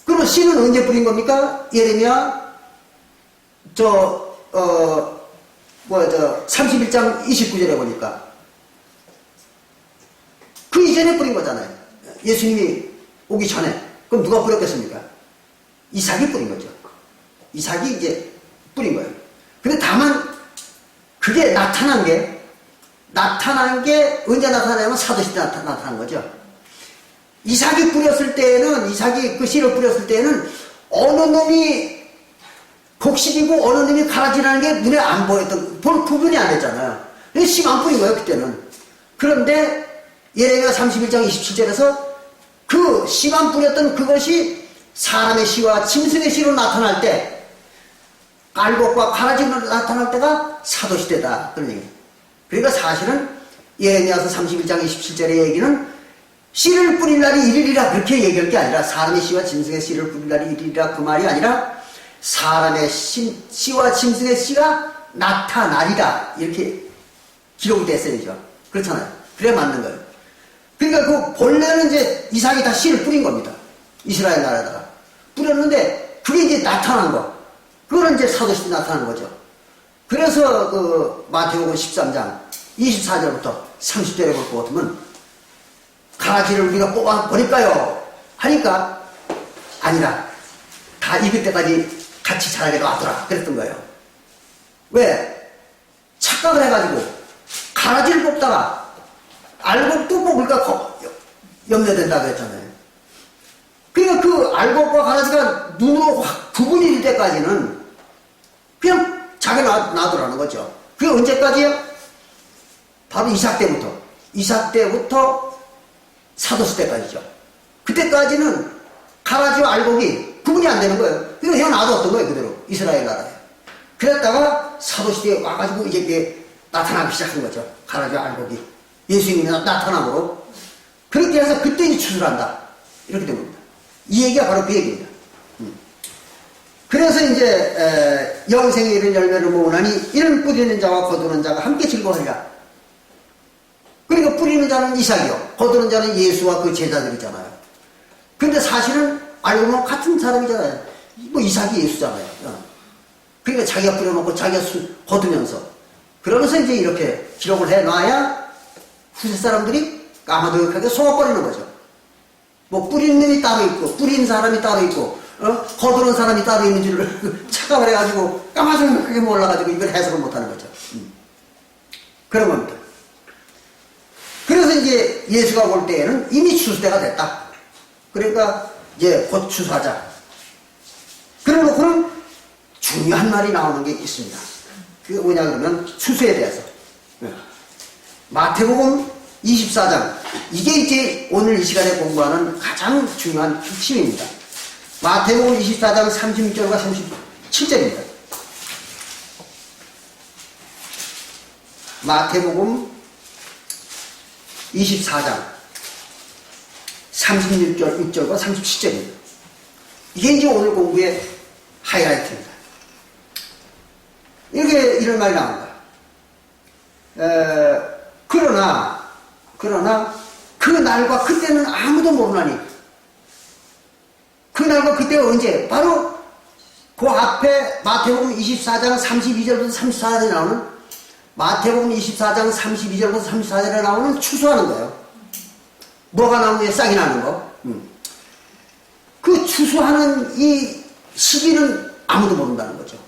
그럼 씨는 언제 뿌린 겁니까? 예레미야 31장 29절에 보니까 그 이전에 뿌린 거잖아요. 예수님이 오기 전에. 그럼 누가 뿌렸겠습니까? 이삭이 뿌린 거죠. 이삭이 이제 뿌린 거예요. 근데 다만 그게 나타난 게 언제 나타나냐면 사도시대 나타난 거죠. 이삭이 그 씨를 뿌렸을 때에는 어느 놈이 곡식이고 어느 놈이 가라지라는 게 눈에 안 보였던, 구분이 안 됐잖아요. 씨가 안 뿌린 거예요, 그때는. 그런데 예레미야 31장 27절에서 그 씨만 뿌렸던 그것이 사람의 씨와 짐승의 씨로 나타날 때, 깔곡과 가라지로 나타날 때가 사도시대다. 그런 얘기예요. 그러니까 사실은 예레미야서 31장 27절의 얘기는 씨를 뿌릴 날이 이르리라 그렇게 얘기할 게 아니라, 사람의 씨와 짐승의 씨를 뿌릴 날이 이르리라 그 말이 아니라 사람의 씨와 짐승의 씨가 나타나리라 이렇게 기록이 됐어야죠. 그렇잖아요. 그래야 맞는 거예요. 그러니까 그 본래는 이제 이삭이 다 씨를 뿌린 겁니다. 이스라엘 나라에다가 뿌렸는데 그게 이제 나타난 거. 그거는 이제 사도시대 나타난 거죠. 그래서 그 마태복음 13장 24절부터 30절에 볼 것 같으면 가라지를 우리가 뽑아버릴까요? 하니까 아니라 다 익을 때까지 같이 자라게 놔둬라 그랬던 거예요. 왜? 착각을 해가지고 가라지를 뽑다가 알곡도 뽑을까 염려된다고 했잖아요. 그러니까 그 알곡과 가라지가 눈으로 확 구분이 될 때까지는 그냥 자기 놔두라는 거죠. 그게 언제까지요? 바로 이삭 때부터 사도시대까지죠. 그때까지는 가라지와 알곡이 구분이 안 되는 거예요. 그래서 그냥 놔뒀던 거예요, 그대로. 이스라엘 나라에. 그랬다가 사도시대에 와가지고 이제 이게 나타나기 시작한 거죠. 가라지와 알곡이. 예수님이 나타남으로. 그렇게 해서 그때 이제 추수한다. 이렇게 된 겁니다. 이 얘기가 바로 그 얘기입니다. 그래서 이제 영생에 이른 열매를 모으나니 이는 뿌리는 자와 거두는 자가 함께 즐거워하리라. 그러니까 뿌리는 자는 이삭이요, 거두는 자는 예수와 그 제자들이잖아요. 근데 사실은 알고 보면 같은 사람이잖아요. 뭐 이삭이 예수잖아요. 그러니까 자기가 뿌려놓고 자기가 거두면서, 그러면서 이제 이렇게 기록을 해놔야 후세 사람들이 까마득하게 속아버리는 거죠. 뭐 뿌리는 놈이 따로 있고 뿌린 사람이 따로 있고 거두는 사람이 따로 있는 줄을 착각을 해가지고 까마득하게 몰라가지고 이걸 해석을 못하는 거죠. 그런 겁니다. 그래서 이제 예수가 볼 때에는 이미 추수때가 됐다. 그러니까 이제 곧 추수하자. 그래놓고는 중요한 말이 나오는 게 있습니다. 그게 뭐냐 그러면 추수에 대해서. 마태복음 24장, 이게 이제 오늘 이 시간에 공부하는 가장 중요한 핵심입니다. 마태복음 24장 36절과 37절입니다. 마태복음 24장 36절과 37절입니다. 이게 이제 오늘 공부의 하이라이트입니다. 이렇게 이런 말이 나옵니다. 그러나 그 날과 그때는 아무도 모르나니, 그 날과 그때가 언제? 바로 그 앞에 마태복음 24장 32절부터 34절에 나오는 마태복음 24장 32절부터 34절에 나오는 추수하는 거예요. 뭐가 나무에 싹이 나는 거. 그 추수하는 이 시기는 아무도 모른다는 거죠.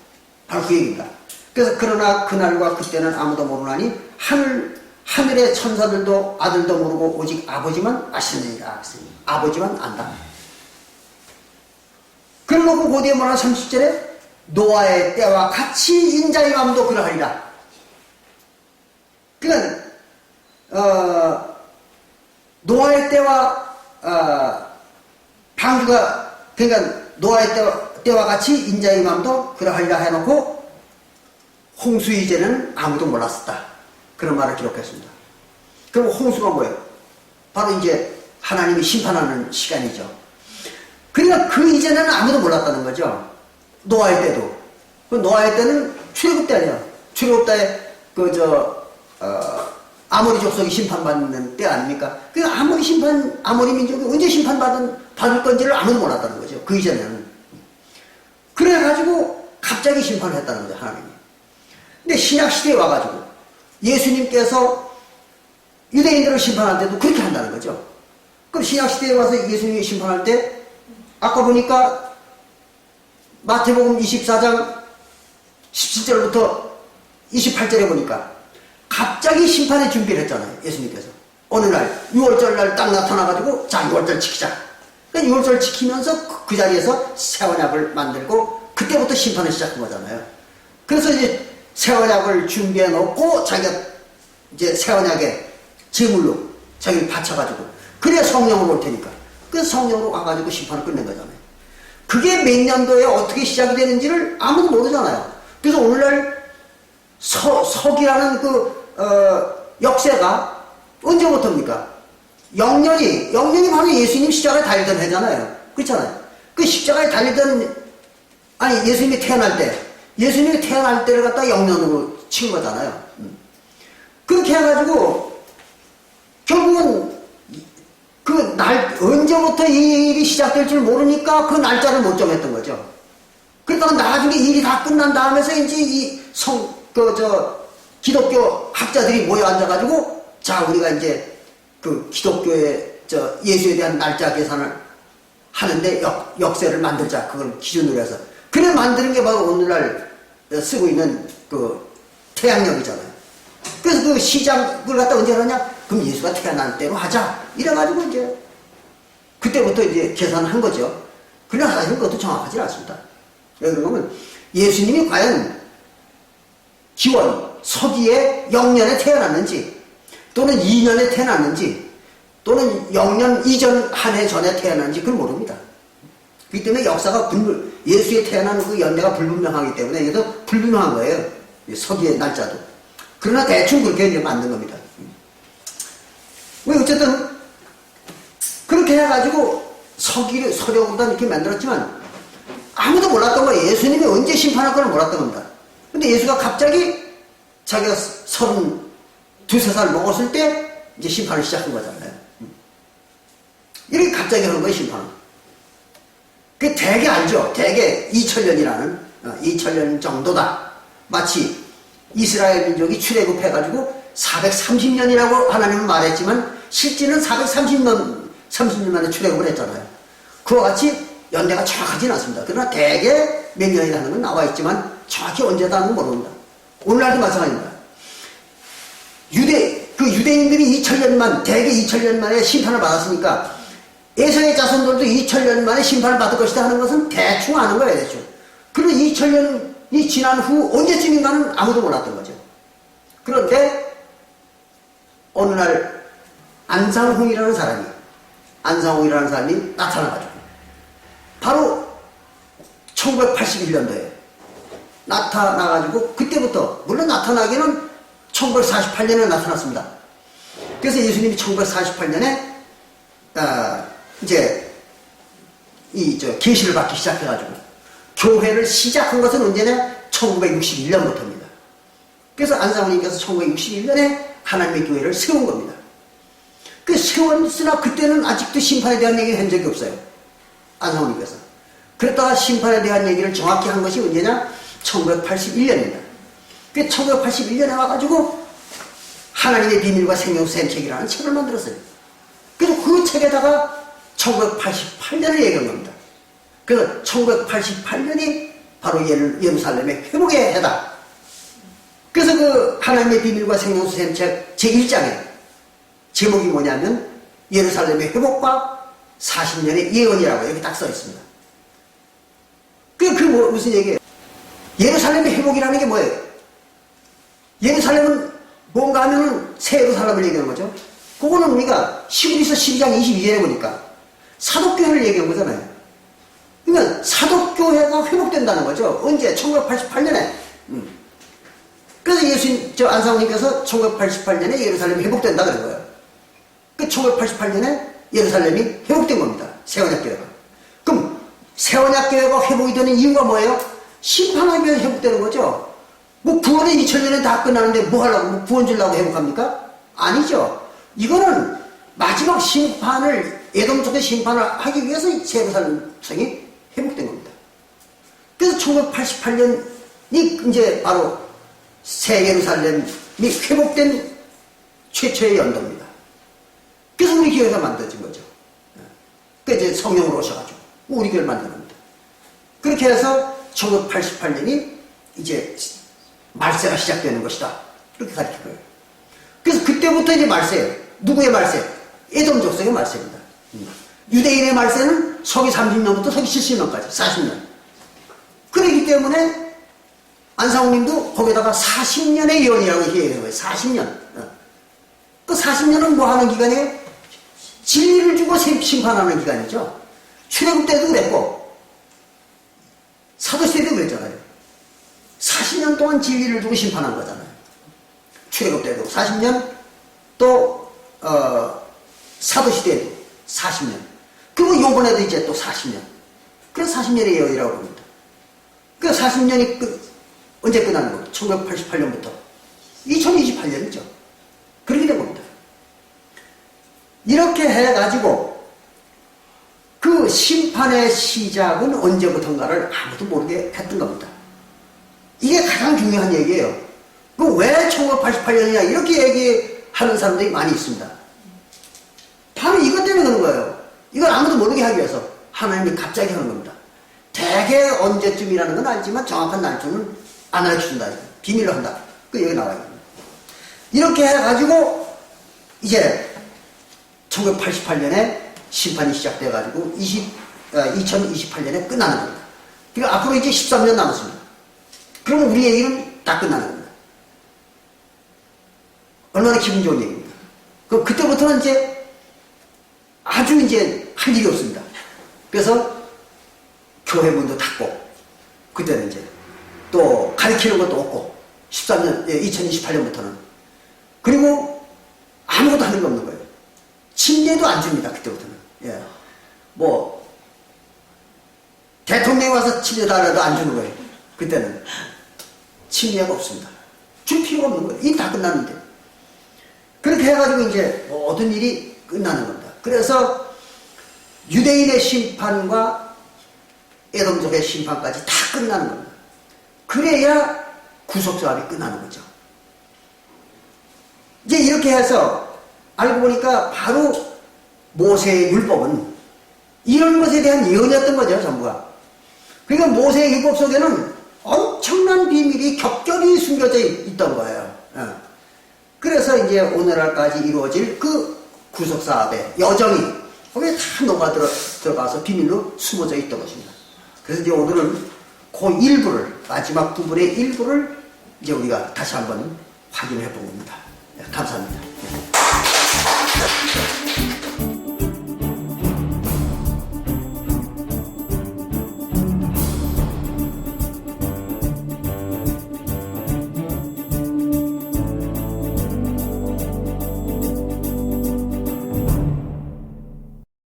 바로 그 얘기입니다. 그래서 그러나 그날과 그때는 아무도 모르나니 하늘의 천사들도 아들도 모르고 오직 아버지만 아시느니라. 아버지만 안다. 그러고 고대에 뭐라 30절에 노아의 때와 같이 인자의 마음도 그러하리라. 그러니까 노아의 때와 방주가 그러니까 노아의 때와 같이 인자의 마음도 그러하리라 해놓고 홍수 이전에는 아무도 몰랐었다. 그런 말을 기록했습니다. 그럼 홍수가 뭐예요? 바로 이제 하나님이 심판하는 시간이죠. 그러니까 그 이전에는 아무도 몰랐다는 거죠. 노아의 때도. 그 노아의 때는 출애굽 때 아니에요. 출애굽 때에 아모리 족속이 심판받는 때 아닙니까? 그 아모리 민족이 언제 심판받을 건지를 아무도 몰랐다는 거죠. 그 이전에는. 그래가지고 갑자기 심판을 했다는 거죠, 하나님이. 근데 신약시대에 와가지고 예수님께서 유대인들을 심판할 때도 그렇게 한다는 거죠. 그럼 신약시대에 와서 예수님이 심판할 때 아까 보니까 마태복음 24장 17절부터 28절에 보니까 갑자기 심판의 준비를 했잖아요. 예수님께서. 어느 날 6월절 날 딱 나타나가지고 자 6월절 지키자. 그러니까 6월절 지키면서 그 자리에서 새 언약을 만들고 그때부터 심판을 시작한 거잖아요. 그래서 이제 새 언약을 준비해 놓고 자기가 이제 새 언약의 제물로 자기를 바쳐가지고 그래야 성령으로 올 테니까. 그래서 성령으로 와가지고 심판을 끝낸 거잖아요. 그게 몇 년도에 어떻게 시작이 되는지를 아무도 모르잖아요. 그래서 오늘날 서기라는 역사가 언제부터입니까? 영년이 바로 예수님 십자가에 달리던 해잖아요. 그렇잖아요. 그 십자가에 달리던, 아니, 예수님이 태어날 때를 갖다 영년으로 친 거잖아요. 그렇게 해가지고, 결국은, 언제부터 이 일이 시작될 줄 모르니까 그 날짜를 못 정했던 거죠. 그러다가 나중에 일이 다 끝난 다음에서 이제 기독교 학자들이 모여 앉아가지고, 자, 우리가 이제 그 기독교의 예수에 대한 날짜 계산을 하는데 역세를 만들자. 그걸 기준으로 해서. 그래 만드는 게 바로 오늘날 쓰고 있는 그 태양력이잖아요. 그래서 그 시작을 갖다 언제 하냐? 그럼 예수가 태어날 때로 하자. 이래가지고 이제 그때부터 이제 계산한 거죠. 그러나 사실 그것도 정확하지 않습니다. 왜 그러냐면 예수님이 과연 기원, 서기에 0년에 태어났는지 또는 2년에 태어났는지 또는 0년 이전 한 해 전에 태어났는지 그걸 모릅니다. 그렇기 때문에 역사가 예수에 태어난 그 연대가 불분명하기 때문에 이것도 불분명한 거예요. 서기의 날짜도. 그러나 대충 그렇게 이제 만든 겁니다. 왜 어쨌든 그렇게 해가지고 서려고도 이렇게 만들었지만 아무도 몰랐던 거예요. 예수님이 언제 심판할 걸 몰랐던 겁니다. 근데 예수가 갑자기 자기가 32~33살 먹었을 때 이제 심판을 시작한 거잖아요. 이렇게 갑자기 하는 거예요, 심판은. 그게 대개 알죠? 대개 2000년이라는 2000년 정도다. 마치 이스라엘 민족이 출애굽해가지고 430년이라고 하나님은 말했지만 실제는 30년 만에 출애굽을 했잖아요. 그와 같이 연대가 정확하지는 않습니다. 그러나 대개 몇 년이라는 건 나와 있지만 정확히 언제다는 모릅니다. 오늘날도 마찬가지입니다. 유대인들이 2000년 대개 2000년 만에 심판을 받았으니까 에서의 자손들도 2000년 만에 심판을 받을 것이다 하는 것은 대충 아는 거예요, 대충. 그리고 2000년이 지난 후 언제쯤인가는 아무도 몰랐던 거죠. 그런데 어느 날 안상홍이라는 사람이 나타나가지고 바로 1981년도에 나타나가지고 그때부터 물론 나타나기는 1948년에 나타났습니다. 그래서 예수님이 1948년에 이제 계시를 받기 시작해가지고 교회를 시작한 것은 언제냐? 1961년부터입니다. 그래서 안상훈님께서 1961년에 하나님의 교회를 세운 겁니다. 그 세웠으나 그때는 아직도 심판에 대한 얘기를 한 적이 없어요. 안상훈님께서. 그랬다가 심판에 대한 얘기를 정확히 한 것이 언제냐? 1981년입니다. 그 1981년에 와가지고 하나님의 비밀과 생명수의 책이라는 책을 만들었어요. 그래서 그 책에다가 1988년을 얘기한 겁니다. 그래서 1988년이 바로 예루살렘의 회복의 해다. 그래서 그 하나님의 비밀과 생명수의 책 제1장에 제목이 뭐냐면 예루살렘의 회복과 40년의 예언이라고 여기 딱 써 있습니다. 무슨 얘기예요? 예루살렘의 회복이라는 게 뭐예요? 예루살렘은 뭔가 하면은 새 예루살렘을 얘기하는 거죠. 그거는 우리가 히브리서 12장 22절에 보니까 사도교회를 얘기한 거잖아요. 그러니까 사도교회가 회복된다는 거죠. 언제? 1988년에. 그래서 안상우님께서 1988년에 예루살렘이 회복된다 그런 거예요. 그 1988년에 예루살렘이 회복된 겁니다. 새언약교회가. 그럼 새언약교회가 회복이 되는 이유가 뭐예요? 심판하기 위해서 회복되는 거죠. 뭐 구원은 2000년에 다 끝나는데 뭐 하려고, 뭐 구원 주려고 회복합니까? 아니죠. 이거는 마지막 심판을, 에돔 쪽의 심판을 하기 위해서 예루살렘 성이 회복된 겁니다. 그래서 1988년이 이제 바로 새 예루살렘이 회복된 최초의 연도입니다. 그래서 우리 교회가 만들어진 거죠. 그 이제 성령으로 오셔가지고 우리 교회를 만든 겁니다. 그렇게 해서 1988년이 이제 말세가 시작되는 것이다. 그렇게 가르친 거예요. 그래서 그때부터 이제 말세예요. 누구의 말세? 에돔 족속의 말세입니다. 유대인의 말세는 서기 30년부터 서기 70년까지 40년. 그렇기 때문에 안상우님도 거기다가 40년의 예언이라고 얘기하는 거예요. 40년. 그 40년은 뭐 하는 기간이에요? 진리를 주고 심판하는 기간이죠. 출애굽 때도 그랬고 사도시대도 그랬잖아요. 40년 동안 진리를 주고 심판한 거잖아요. 출애굽 때도 40년, 또 사도시대도 40년. 그리고 요번에도 이제 또 40년. 그래서 40년의 예언이라고 합니다. 그 40년이 언제 끝나는 거예요? 1988년부터 2028년이죠. 그렇게 된 겁니다. 이렇게 해가지고 그 심판의 시작은 언제부턴가를 아무도 모르게 했던 겁니다. 이게 가장 중요한 얘기예요. 왜 1988년이냐 이렇게 얘기하는 사람들이 많이 있습니다. 바로 이것 때문에 그런 거예요. 이걸 아무도 모르게 하기 위해서 하나님이 갑자기 하는 겁니다. 대개 언제쯤이라는 건 알지만 정확한 날짜는 안 알려준다. 비밀로 한다. 여기 나와요. 이렇게 해가지고 이제 1988년에 심판이 시작돼가지고 2028년에 끝나는 겁니다. 그러니까 앞으로 이제 13년 남았습니다. 그러면 우리 얘기는 다 끝나는 겁니다. 얼마나 기분 좋은 얘기입니까? 그럼 그때부터는 이제 아주 이제 할 일이 없습니다. 그래서 교회 문도 닫고, 그때는 이제 또 가르치는 것도 없고, 2028년부터는. 그리고 아무것도 하는 게 없는 거예요. 침례도 안 줍니다, 그때부터는. 예. 뭐, 대통령이 와서 침례 달라도 안 주는 거예요. 그때는. 침례가 없습니다. 줄 필요가 없는 거예요. 일 다 끝났는데. 그렇게 해가지고 이제 모든 일이 끝나는 겁니다. 그래서 유대인의 심판과 에돔족의 심판까지 다 끝나는 겁니다. 그래야 구속사업이 끝나는 거죠. 이제 이렇게 해서 알고 보니까 바로 모세의 율법은 이런 것에 대한 예언이었던 거죠, 전부가. 그러니까 모세의 율법 속에는 엄청난 비밀이 겹겹이 숨겨져 있던 거예요. 그래서 이제 오늘날까지 이루어질 그 구속사업의 여정이 거기에 다 녹아들어가서 비밀로 숨어져 있던 것입니다. 그래서 이제 오늘은 그 일부를, 마지막 부분의 일부를 이제 우리가 다시 한번 확인해 본 겁니다. 감사합니다.